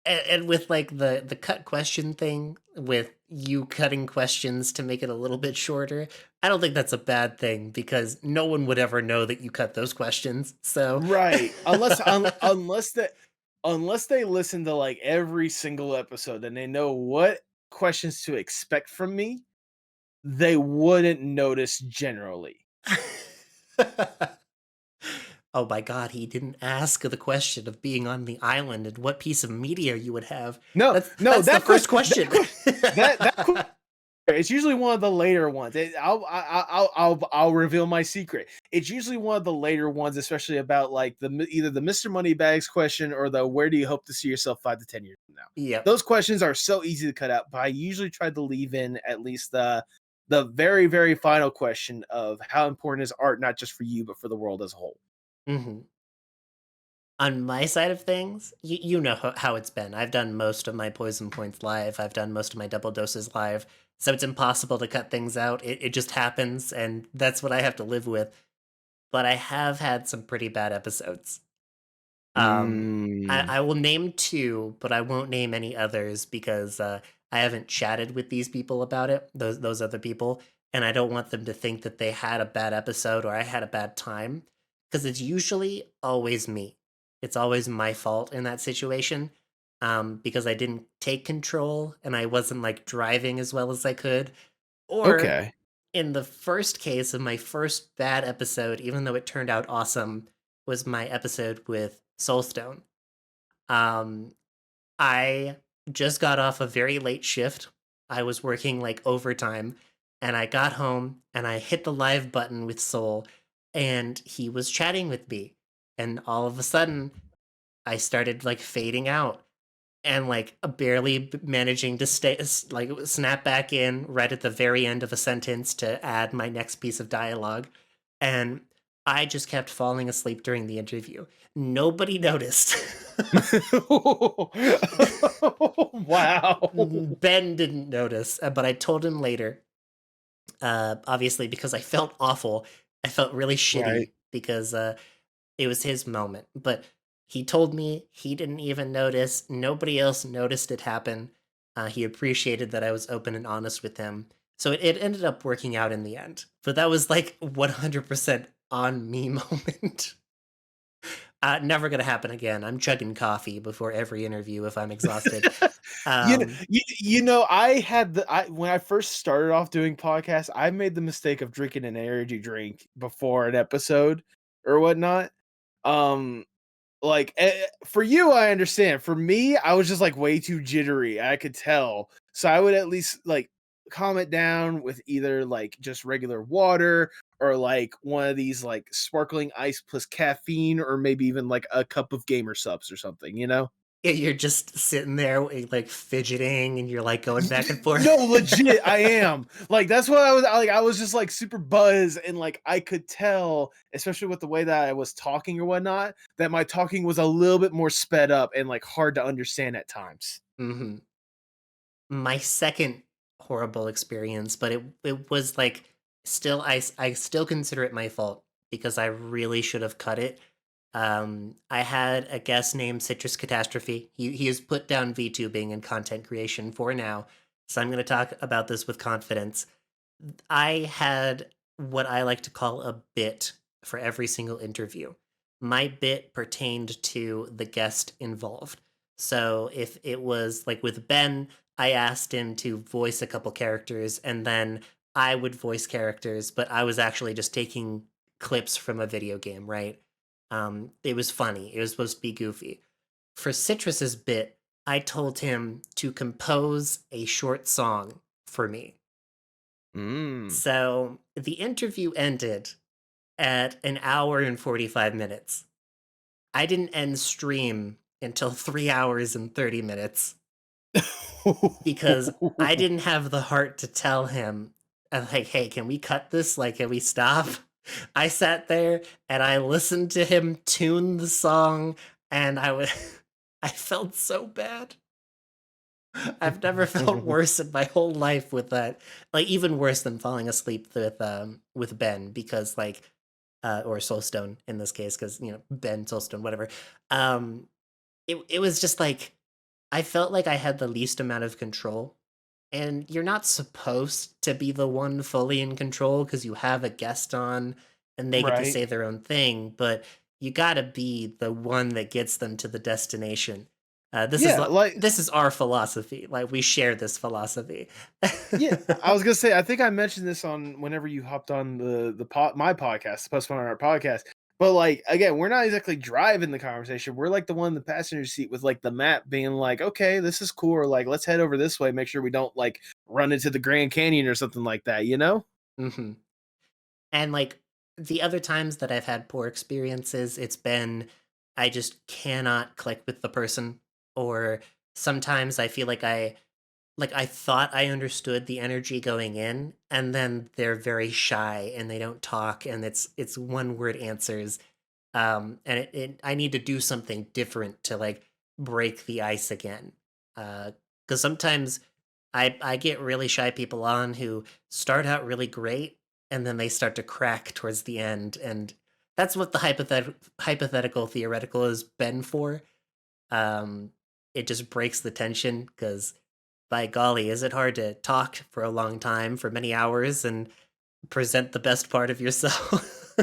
And with like the cut question thing, with you cutting questions to make it a little bit shorter, I don't think that's a bad thing because no one would ever know that you cut those questions. So Right. Unless they listen to like every single episode and they know what questions to expect from me, they wouldn't notice generally. Oh my god, he didn't ask the question of being on the island and what piece of media you would have. No, That's no, that's the that first question, question. that it's usually one of the later ones. I'll reveal my secret. It's usually one of the later ones, especially about like either the Mr. Moneybags question or the where do you hope to see yourself 5 to 10 years from now. Yep. Those questions are so easy to cut out, but I usually try to leave in at least the very very final question of how important is art not just for you but for the world as a whole. Mhm. On my side of things, you know how it's been. I've done most of my poison points live. I've done most of my double doses live. So it's impossible to cut things out. It just happens, and that's what I have to live with. But I have had some pretty bad episodes. Mm, I will name two, but I won't name any others because I haven't chatted with these people about it, those other people, and I don't want them to think that they had a bad episode or I had a bad time, because it's usually always me. It's always my fault in that situation, because I didn't take control and I wasn't like driving as well as I could. Or okay. in the first case of my first bad episode, even though it turned out awesome, was my episode with Soulstone. Um, I just got off a very late shift. I was working like overtime, and I got home and I hit the live button with Soul, and he was chatting with me. And all of a sudden, I started like fading out and like barely managing to stay like snap back in right at the very end of a sentence to add my next piece of dialogue, and I just kept falling asleep during the interview. Nobody noticed. Wow. Ben didn't notice, but I told him later, obviously because I felt awful. I felt really Right. shitty because it was his moment, but he told me he didn't even notice. Nobody else noticed it happen. He appreciated that I was open and honest with him. So it ended up working out in the end. But that was like 100% on me moment. Never gonna happen again. I'm chugging coffee before every interview if I'm exhausted. Um, I had when I first started off doing podcasts, I made the mistake of drinking an energy drink before an episode or whatnot. Um, for you, I understand. For me, I was just like way too jittery. I could tell, so I would at least like calm it down with either like just regular water or like one of these like sparkling ice plus caffeine, or maybe even like a cup of gamer subs or something. yeah, you're just sitting there like fidgeting and you're like going back and forth. No, legit, I am. Like that's what I was just like super buzzed and like I could tell, especially with the way that I was talking or whatnot, that my talking was a little bit more sped up and like hard to understand at times. Hmm. My second horrible experience, but it was like still I still consider it my fault because I really should have cut it. I had a guest named Citrus Catastrophe. He has put down VTubing and content creation for now, so I'm going to talk about this with confidence. I had what I like to call a bit for every single interview. My bit pertained to the guest involved. So if it was like with Ben, I asked him to voice a couple characters, and then I would voice characters, but I was actually just taking clips from a video game, right? It was funny. It was supposed to be goofy. For Citrus's bit, I told him to compose a short song for me. Mm. So the interview ended at an hour and 45 minutes. I didn't end stream until 3 hours and 30 minutes because I didn't have the heart to tell him, like, hey, can we cut this? Like, can we stop? I sat there and I listened to him tune the song, and I felt so bad. I've never felt worse in my whole life with that. Like, even worse than falling asleep with Ben, because like or Soulstone in this case, because Ben Soulstone, whatever. It was just like I felt like I had the least amount of control. And you're not supposed to be the one fully in control because you have a guest on and they get to Right. say their own thing, but you gotta be the one that gets them to the destination. Yeah, like this is our philosophy. Like, we share this philosophy. yeah, I was gonna say, I think I mentioned this on whenever you hopped on my podcast, the Post on our podcast. But like again, we're not exactly driving the conversation. We're like the one in the passenger seat with like the map being like, okay, this is cool, or like let's head over this way, make sure we don't like run into the Grand Canyon or something like that, you know? hmm And like the other times that I've had poor experiences, it's been I just cannot click with the person, or sometimes I feel like I thought I understood the energy going in, and then they're very shy and they don't talk, and it's one word answers. And I need to do something different to like break the ice again. Because sometimes I get really shy people on who start out really great and then they start to crack towards the end, and that's what the hypothetical theoretical has been for. Um, it just breaks the tension because, by golly, is it hard to talk for a long time, for many hours, and present the best part of yourself?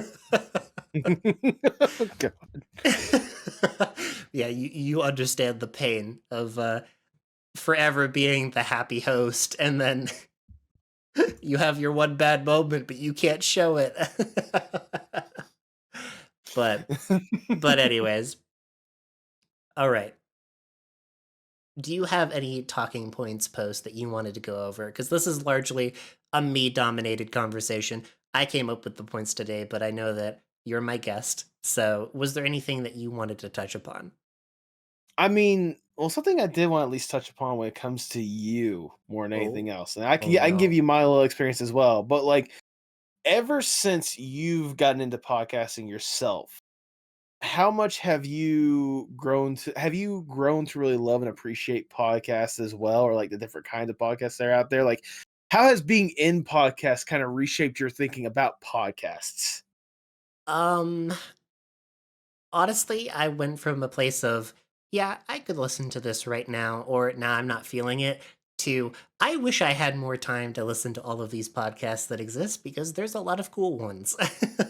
God. Yeah, you understand the pain of forever being the happy host, and then you have your one bad moment, but you can't show it. but but anyways, all right. Do you have any talking points post that you wanted to go over? Because this is largely a me dominated conversation. I came up with the points today, but I know that you're my guest. So, was there anything that you wanted to touch upon? I mean, well, something I did want to at least touch upon when it comes to you more than anything Oh, else, and oh I can give no. you my little experience as well. But like, ever since you've gotten into podcasting yourself, how much have you grown to really love and appreciate podcasts as well, or like the different kinds of podcasts that are out there? Like, how has being in podcasts kind of reshaped your thinking about podcasts? Um, Honestly, I went from a place of, yeah, I could listen to this right now, or nah, I'm not feeling it, to I wish I had more time to listen to all of these podcasts that exist because there's a lot of cool ones.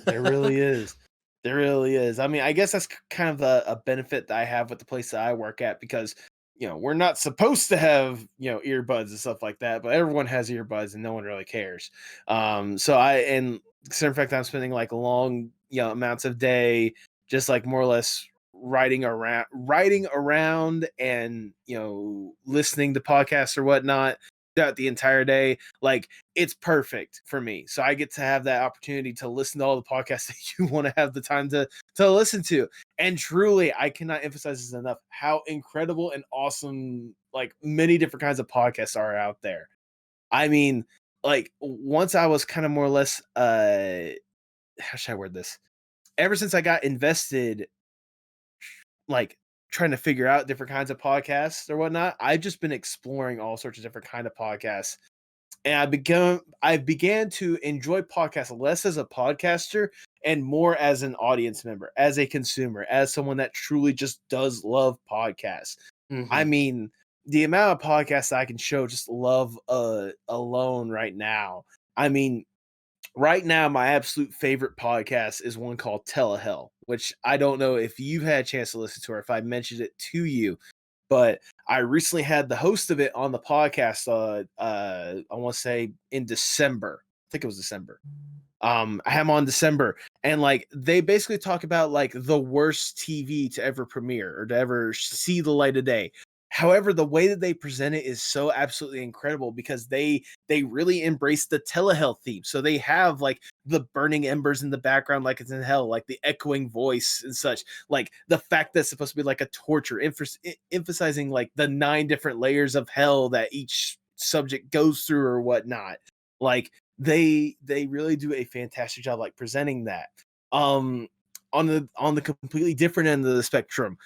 There really is. There really is. I mean, I guess that's kind of a benefit that I have with the place that I work at because, we're not supposed to have, earbuds and stuff like that, but everyone has earbuds and no one really cares. And certain fact, I'm spending like long, amounts of day just like more or less riding around and, listening to podcasts or whatnot throughout the entire day. Like, it's perfect for me. So I get to have that opportunity to listen to all the podcasts that you want to have the time to listen to. And truly, I cannot emphasize this enough how incredible and awesome like many different kinds of podcasts are out there. I mean, like once I was kind of more or less how should I word this? Ever since I got invested like trying to figure out different kinds of podcasts or whatnot, I've just been exploring all sorts of different kind of podcasts, and I began to enjoy podcasts less as a podcaster and more as an audience member, as a consumer, as someone that truly just does love podcasts. I hmm mean, the amount of podcasts I can show just love alone right now. I mean, right now my absolute favorite podcast is one called Telehell, which I don't know if you've had a chance to listen to or if I mentioned it to you, but I recently had the host of it on the podcast. I want to say in December, think it was December. I had them on December, and like they basically talk about like the worst TV to ever premiere or to ever see the light of day. However, the way that they present it is so absolutely incredible because they really embrace the telehealth theme. So they have like the burning embers in the background, like it's in hell, like the echoing voice and such. Like the fact that's supposed to be like a torture, emphasizing like the 9 different layers of hell that each subject goes through or whatnot. Like they really do a fantastic job like presenting that. Um on the completely different end of the spectrum,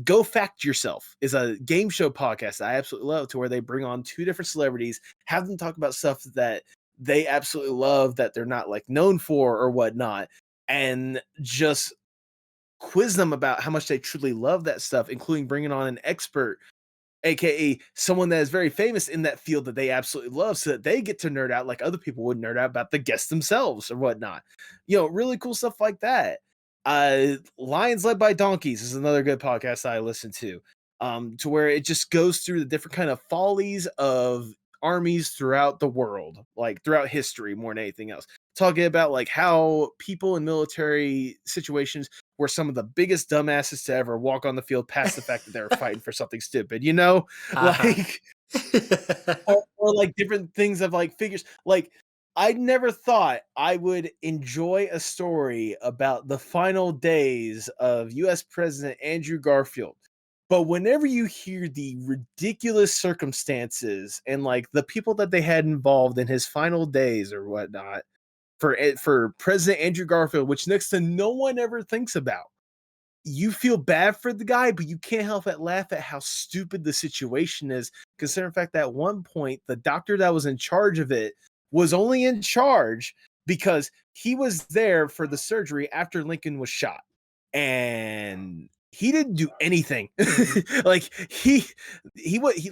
Go Fact Yourself is a game show podcast that I absolutely love, to where they bring on 2 different celebrities, have them talk about stuff that they absolutely love that they're not like known for or whatnot, and just quiz them about how much they truly love that stuff, including bringing on an expert, aka someone that is very famous in that field that they absolutely love, so that they get to nerd out like other people would nerd out about the guests themselves or whatnot. Really cool stuff like that. Lions Led by Donkeys is another good podcast I listen to where it just goes through the different kind of follies of armies throughout the world, like throughout history more than anything else. Talking about like how people in military situations were some of the biggest dumbasses to ever walk on the field, past the fact that they were fighting for something stupid, Uh-huh. like or like different things of like figures. Like I never thought I would enjoy a story about the final days of US President Andrew Garfield. But whenever you hear the ridiculous circumstances and like the people that they had involved in his final days or whatnot for President Andrew Garfield, which next to no one ever thinks about, you feel bad for the guy, but you can't help but laugh at how stupid the situation is, considering the fact that at one point the doctor that was in charge of it was only in charge because he was there for the surgery after Lincoln was shot. And he didn't do anything. Like he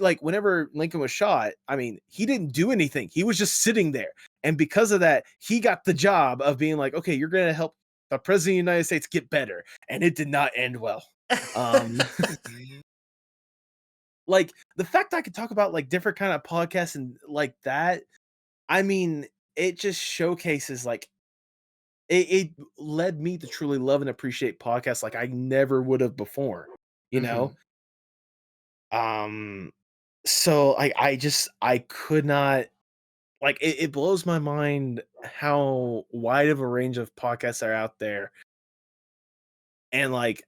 like whenever Lincoln was shot, I mean, he didn't do anything. He was just sitting there. And because of that, he got the job of being like, okay, you're gonna help the president of the United States get better, and it did not end well. Um, like the fact I could talk about like different kind of podcasts and like that, I mean, it just showcases like it led me to truly love and appreciate podcasts like I never would have before, you know? Mhm. Um, so I could not, like it blows my mind how wide of a range of podcasts are out there. And like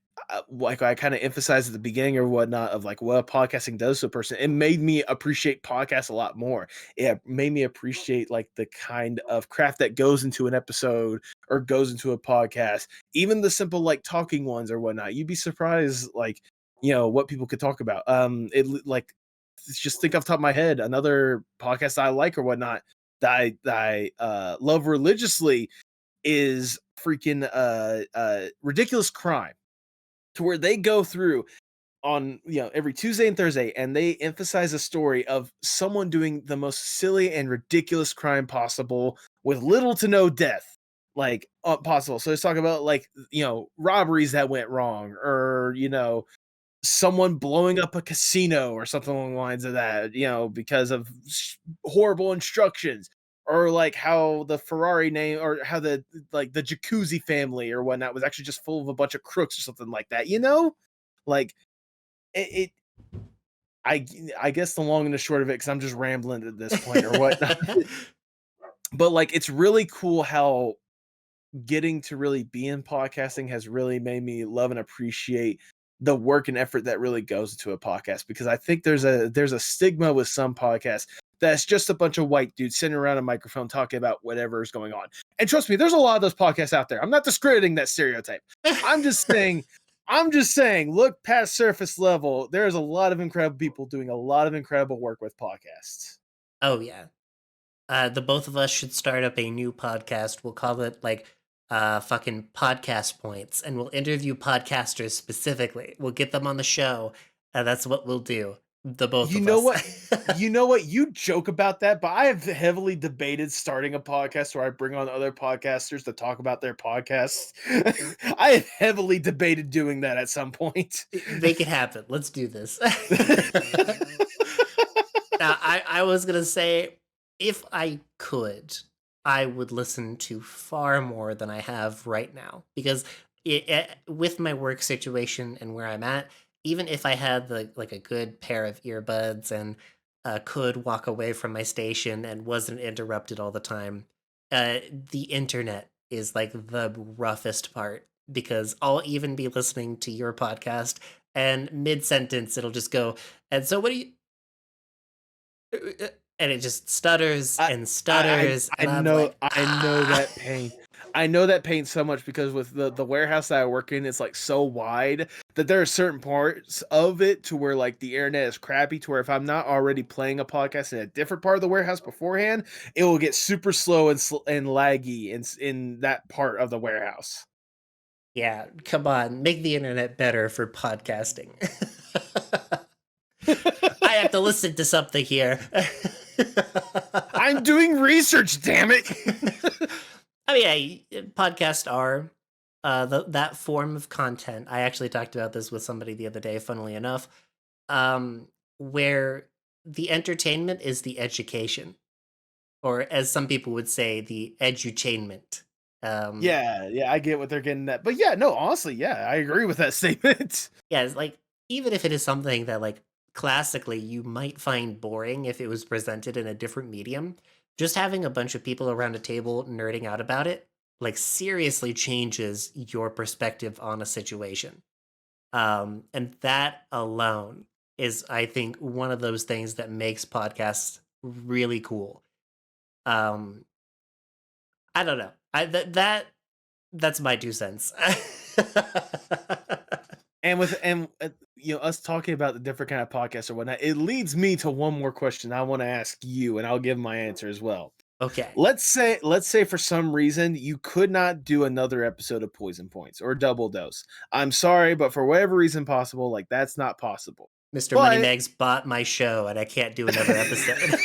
I kind of emphasized at the beginning or whatnot of like what podcasting does to a person, it made me appreciate podcasts a lot more. It made me appreciate like the kind of craft that goes into an episode or goes into a podcast, even the simple like talking ones or whatnot. You'd be surprised, like, what people could talk about. Like, just think off the top of my head, another podcast I like or whatnot that I love religiously is freaking Ridiculous Crime, to where they go through on every Tuesday and Thursday, and they emphasize a story of someone doing the most silly and ridiculous crime possible with little to no death like possible. So let's talk about like robberies that went wrong, or someone blowing up a casino or something along the lines of that, because of horrible instructions, or like how the Ferrari name, or how the like the Jacuzzi family or whatnot was actually just full of a bunch of crooks or something like that, like it I guess the long and the short of it, because I'm just rambling at this point or whatnot. But like it's really cool how getting to really be in podcasting has really made me love and appreciate the work and effort that really goes into a podcast, because I think there's a stigma with some podcasts that's just a bunch of white dudes sitting around a microphone talking about whatever is going on. And trust me, there's a lot of those podcasts out there. I'm not discrediting that stereotype. I'm just saying look past surface level. There's a lot of incredible people doing a lot of incredible work with podcasts. Oh yeah. The both of us should start up a new podcast. We'll call it like fucking podcast points, and we'll interview podcasters specifically. We'll get them on the show. That's what we'll do. The both You of know us. what? You know what? You joke about that, but I have heavily debated starting a podcast where I bring on other podcasters to talk about their podcasts. I have heavily debated doing that at some point. Make it happen. Let's do this. Now, I was gonna say, if I could, I would listen to far more than I have right now because with my work situation and where I'm at, even if I had like a good pair of earbuds and could walk away from my station and wasn't interrupted all the time, the internet is like the roughest part because I'll even be listening to your podcast and mid sentence it'll just go, and so what do you and it just stutters I and I stutters, I and I'm know like, I know ah. that pain. I know that pain so much because with the warehouse that I work in, it's like so wide that there are certain parts of it to where like the internet is crappy to where if I'm not already playing a podcast in a different part of the warehouse beforehand, it will get super slow and laggy in that part of the warehouse. Yeah, come on, make the internet better for podcasting. I have to listen to something here. I'm doing research, damn it. I mean, podcasts are that form of content. I actually talked about this with somebody the other day, funnily enough, where the entertainment is the education, or as some people would say, the edutainment. Um, Yeah, I get what they're getting at. But yeah, no, honestly, yeah, I agree with that statement. Yeah, it's like even if it is something that like classically you might find boring if it was presented in a different medium, just having a bunch of people around a table nerding out about it like seriously changes your perspective on a situation. And that alone is I think one of those things that makes podcasts really cool. Um I don't know. That's my 2 cents. And us talking about the different kind of podcasts or whatnot, it leads me to one more question I want to ask you, and I'll give my answer as well. Okay. Let's say for some reason you could not do another episode of Poison Points or Double Dose. I'm sorry, but for whatever reason possible, like that's not possible. Mr. But Moneybags bought my show and I can't do another episode.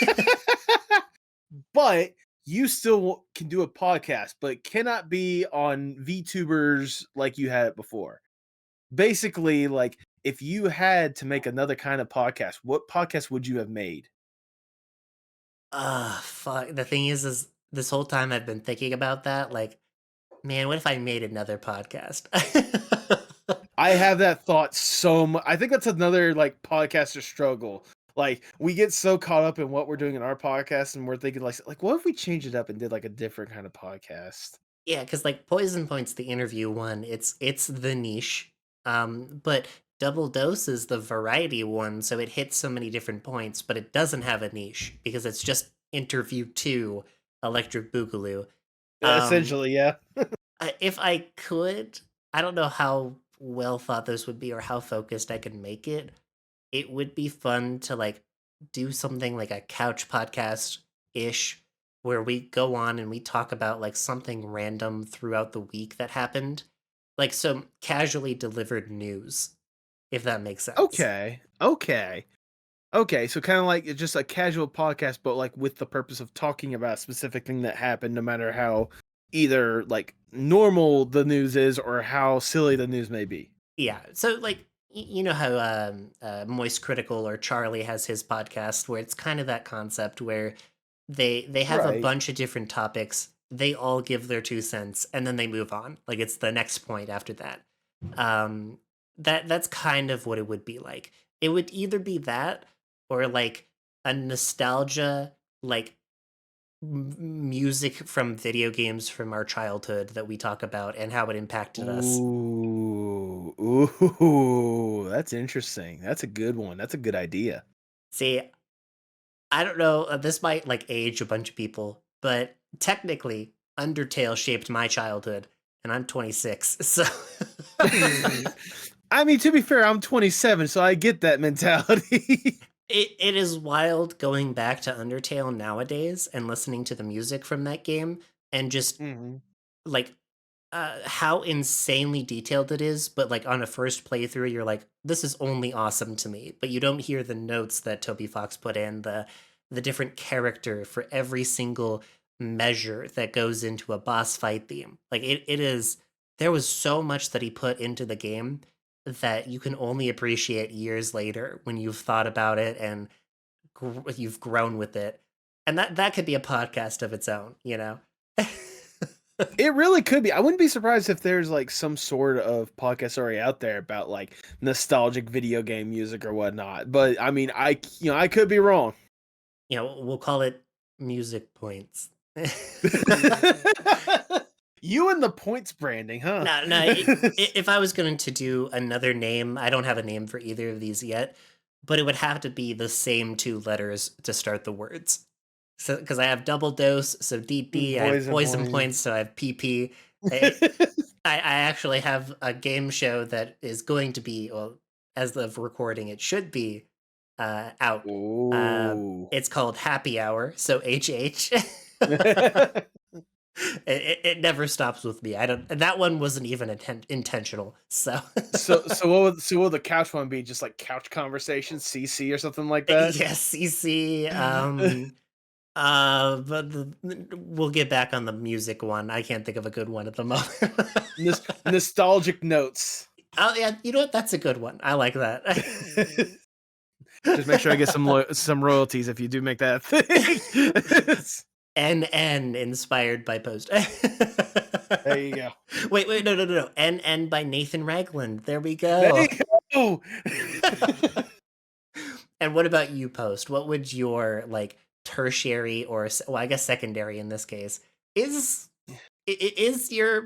but you still can do a podcast, but cannot be on VTubers like you had it before. Basically, like if you had to make another kind of podcast, what podcast would you have made? Fuck. The thing is this whole time I've been thinking about that. Like, man, what if I made another podcast? I have that thought so much. I think that's another like podcaster struggle. Like we get so caught up in what we're doing in our podcast, and we're thinking like what if we change it up and did like a different kind of podcast? Yeah, because like Poison Point's the interview one. It's the niche. But Double Dose is the variety one, so it hits so many different points, but it doesn't have a niche because it's just interview two, Electric Boogaloo. Um, Essentially, yeah. if I could, I don't know how well thought this would be or how focused I could make it. It would be fun to like do something like a couch podcast ish where we go on and we talk about like something random throughout the week that happened. Like some casually delivered news, if that makes sense. Okay, so kind of like it's just a casual podcast, but like with the purpose of talking about a specific thing that happened, no matter how either like normal the news is or how silly the news may be. Yeah. So like you know how Moist Critical or Charlie has his podcast where it's kind of that concept where they have a Right. bunch of different topics, they all give their 2 cents and then they move on. Like it's the next point after that. Um that's kind of what it would be like. It would either be that or like a nostalgia like music from video games from our childhood that we talk about and how it impacted us. Ooh, that's interesting. That's a good one. That's a good idea. See, I don't know, this might like age a bunch of people, but technically Undertale shaped my childhood and I'm 26. So I mean, to be fair, I'm 27, so I get that mentality. it is wild going back to Undertale nowadays and listening to the music from that game and just Mhm. like how insanely detailed it is, but like on a first playthrough, you're like, this is only awesome to me. But you don't hear the notes that Toby Fox put in, the different character for every single measure that goes into a boss fight theme. Like it is there was so much that he put into the game that you can only appreciate years later when you've thought about it and you've grown with it. And that could be a podcast of its own, you know? It really could be. I wouldn't be surprised if there's like some sort of podcast already out there about like nostalgic video game music or whatnot. But I mean, I could be wrong. We'll call it music points. You and the points branding, huh? No. If I was going to do another name, I don't have a name for either of these yet, but it would have to be the same 2 letters to start the words. So, because I have double dose, so DD, I have poison points, so I have PP. I actually have a game show that is going to be, well, as of recording, it should be out. Ooh. It's called Happy Hour, so HH. It never stops with me. I don't. That one wasn't even intentional. So so will the couch one be just like couch conversation, CC or something like that? yes, CC. But we'll get back on the music one. I can't think of a good one at the moment. Nostalgic notes. Oh yeah, you know what? That's a good one. I like that. Just make sure I get some royalties if you do make that thing. NN inspired by Post. There you go. Wait, no. NN by Nathan Ragland. There we go. There you go. And what about you, Post? What would your like tertiary or, well, I guess secondary in this case, is your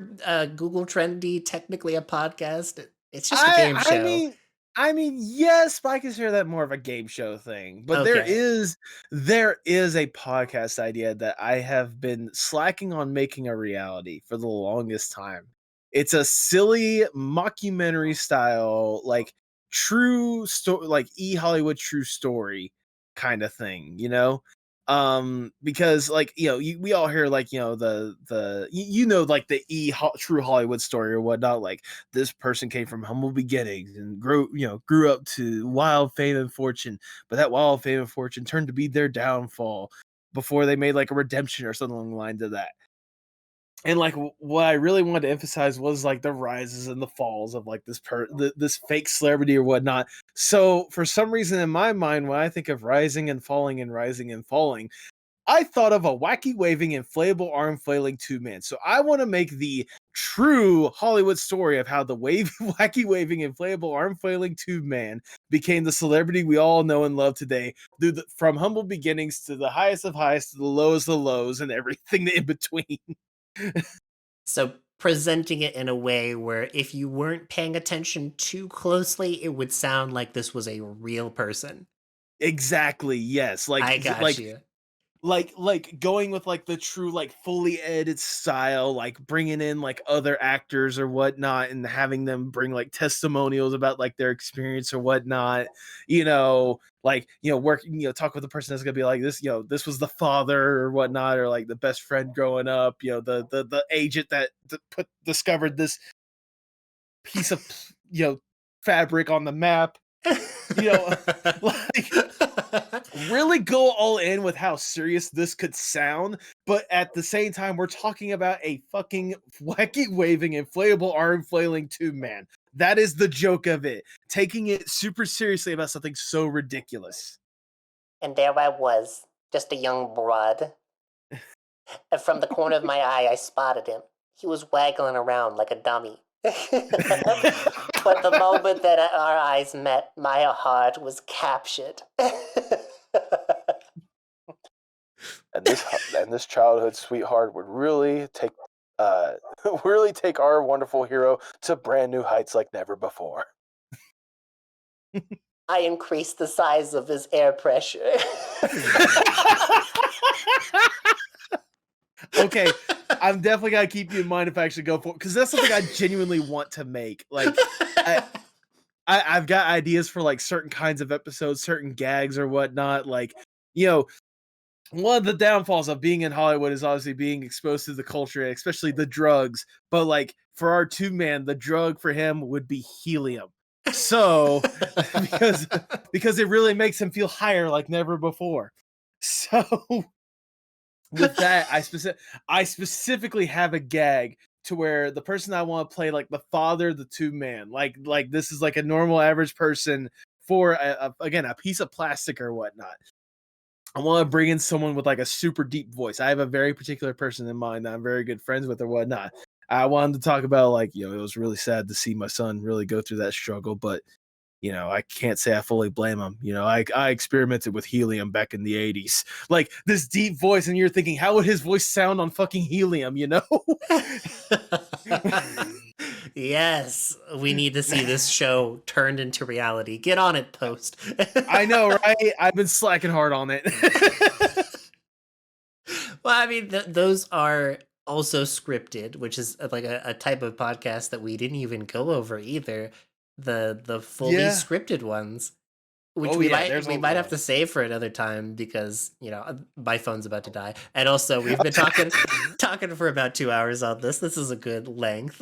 Google Trendy technically a podcast? It's just a game show. I mean, yes, but I consider that more of a game show thing. But Okay. there is a podcast idea that I have been slacking on making a reality for the longest time. It's a silly mockumentary style, like true story, like Hollywood true story kind of thing, because like we all hear like the like the true Hollywood story or whatnot, like this person came from humble beginnings and grew up to wild fame and fortune, but that wild fame and fortune turned to be their downfall before they made like a redemption or something along the lines of that. And like what I really wanted to emphasize was like the rises and the falls of like this fake celebrity or whatnot. So for some reason in my mind, when I think of rising and falling and rising and falling, I thought of a wacky waving inflatable arm flailing 2-man. So I want to make the true Hollywood story of how the wacky waving inflatable arm flailing 2-man became the celebrity we all know and love today, from humble beginnings to the highest of highs to the lowest of lows and everything in between. So presenting it in a way where if you weren't paying attention too closely, it would sound like this was a real person. Exactly. Yes. I got you. Like going with like the true like fully edited style, like bringing in like other actors or whatnot and having them bring like testimonials about like their experience or whatnot, work, talk with the person that's gonna be like this, this was the father or whatnot, or like the best friend growing up, the agent that discovered this piece of fabric on the map, like really go all in with how serious this could sound, but at the same time we're talking about a fucking wacky waving inflatable arm flailing 2-man. That is the joke of it, taking it super seriously about something so ridiculous. And there I was, just a young broad, and from the corner of my eye I spotted him. He was waggling around like a dummy. But the moment that our eyes met, my heart was captured. And this childhood sweetheart would really take our wonderful hero to brand new heights like never before. I increased the size of his air pressure. Okay, I'm definitely gotta keep you in mind if I actually go for it, because that's something I genuinely want to make. Like, I've got ideas for like certain kinds of episodes, certain gags or whatnot. Like, one of the downfalls of being in Hollywood is obviously being exposed to the culture, especially the drugs. But like for our 2-man, the drug for him would be helium. So because it really makes him feel higher like never before. So with that, I specifically have a gag to where the person I want to play like the father, the 2-man, like this is like a normal average person for again a piece of plastic or whatnot. I want to bring in someone with like a super deep voice. I have a very particular person in mind that I'm very good friends with or whatnot. I wanted to talk about like, it was really sad to see my son really go through that struggle, but I can't say I fully blame him. I experimented with helium back in the 80s. Like this deep voice, and you're thinking, how would his voice sound on fucking helium, Yes, we need to see this show turned into reality. Get on it, Post. I know, right? I've been slacking hard on it. Well, I mean, those are also scripted, which is like a type of podcast that we didn't even go over either. The fully Yeah. scripted ones, which Oh we yeah, might there's we a might have lot. to save for another time because my phone's about to die, and also we've been talking for about 2 hours on this. This is a good length.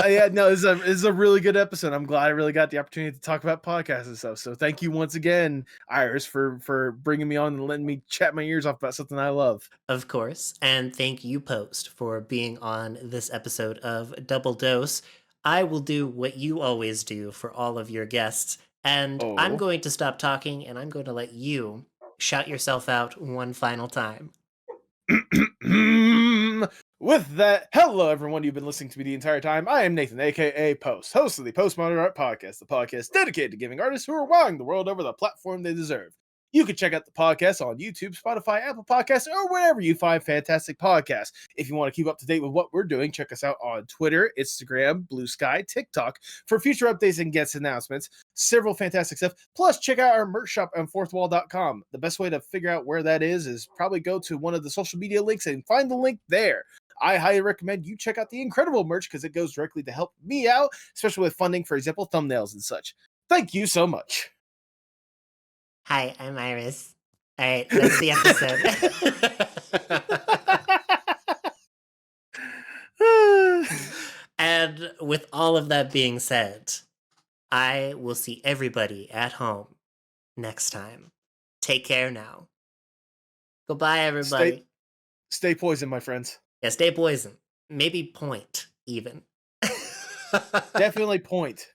Yeah, no, this is a really good episode. I'm glad I really got the opportunity to talk about podcasts and stuff. So thank you once again, Iris, for bringing me on and letting me chat my ears off about something I love. Of course. And thank you, Post, for being on this episode of Double Dose. I will do what you always do for all of your guests, and I'm Oh. going to stop talking and I'm going to let you shout yourself out one final time. With that, hello everyone. You've been listening to me the entire time. I am Nathan, aka Post, host of the Postmodern Art Podcast, the podcast dedicated to giving artists who are wowing the world over the platform they deserve. You can check out the podcast on YouTube, Spotify, Apple Podcasts, or wherever you find fantastic podcasts. If you want to keep up to date with what we're doing, check us out on Twitter, Instagram, Blue Sky, TikTok for future updates and guest announcements. Several fantastic stuff. Plus, check out our merch shop on fourthwall.com. The best way to figure out where that is probably go to one of the social media links and find the link there. I highly recommend you check out the incredible merch because it goes directly to help me out, especially with funding, for example, thumbnails and such. Thank you so much. Hi, I'm Iris. All right, that's the episode. And with all of that being said, I will see everybody at home next time. Take care now. Goodbye, stay, everybody. stay poisoned, my friends. Yeah, stay poisoned. Maybe point, even. Definitely point.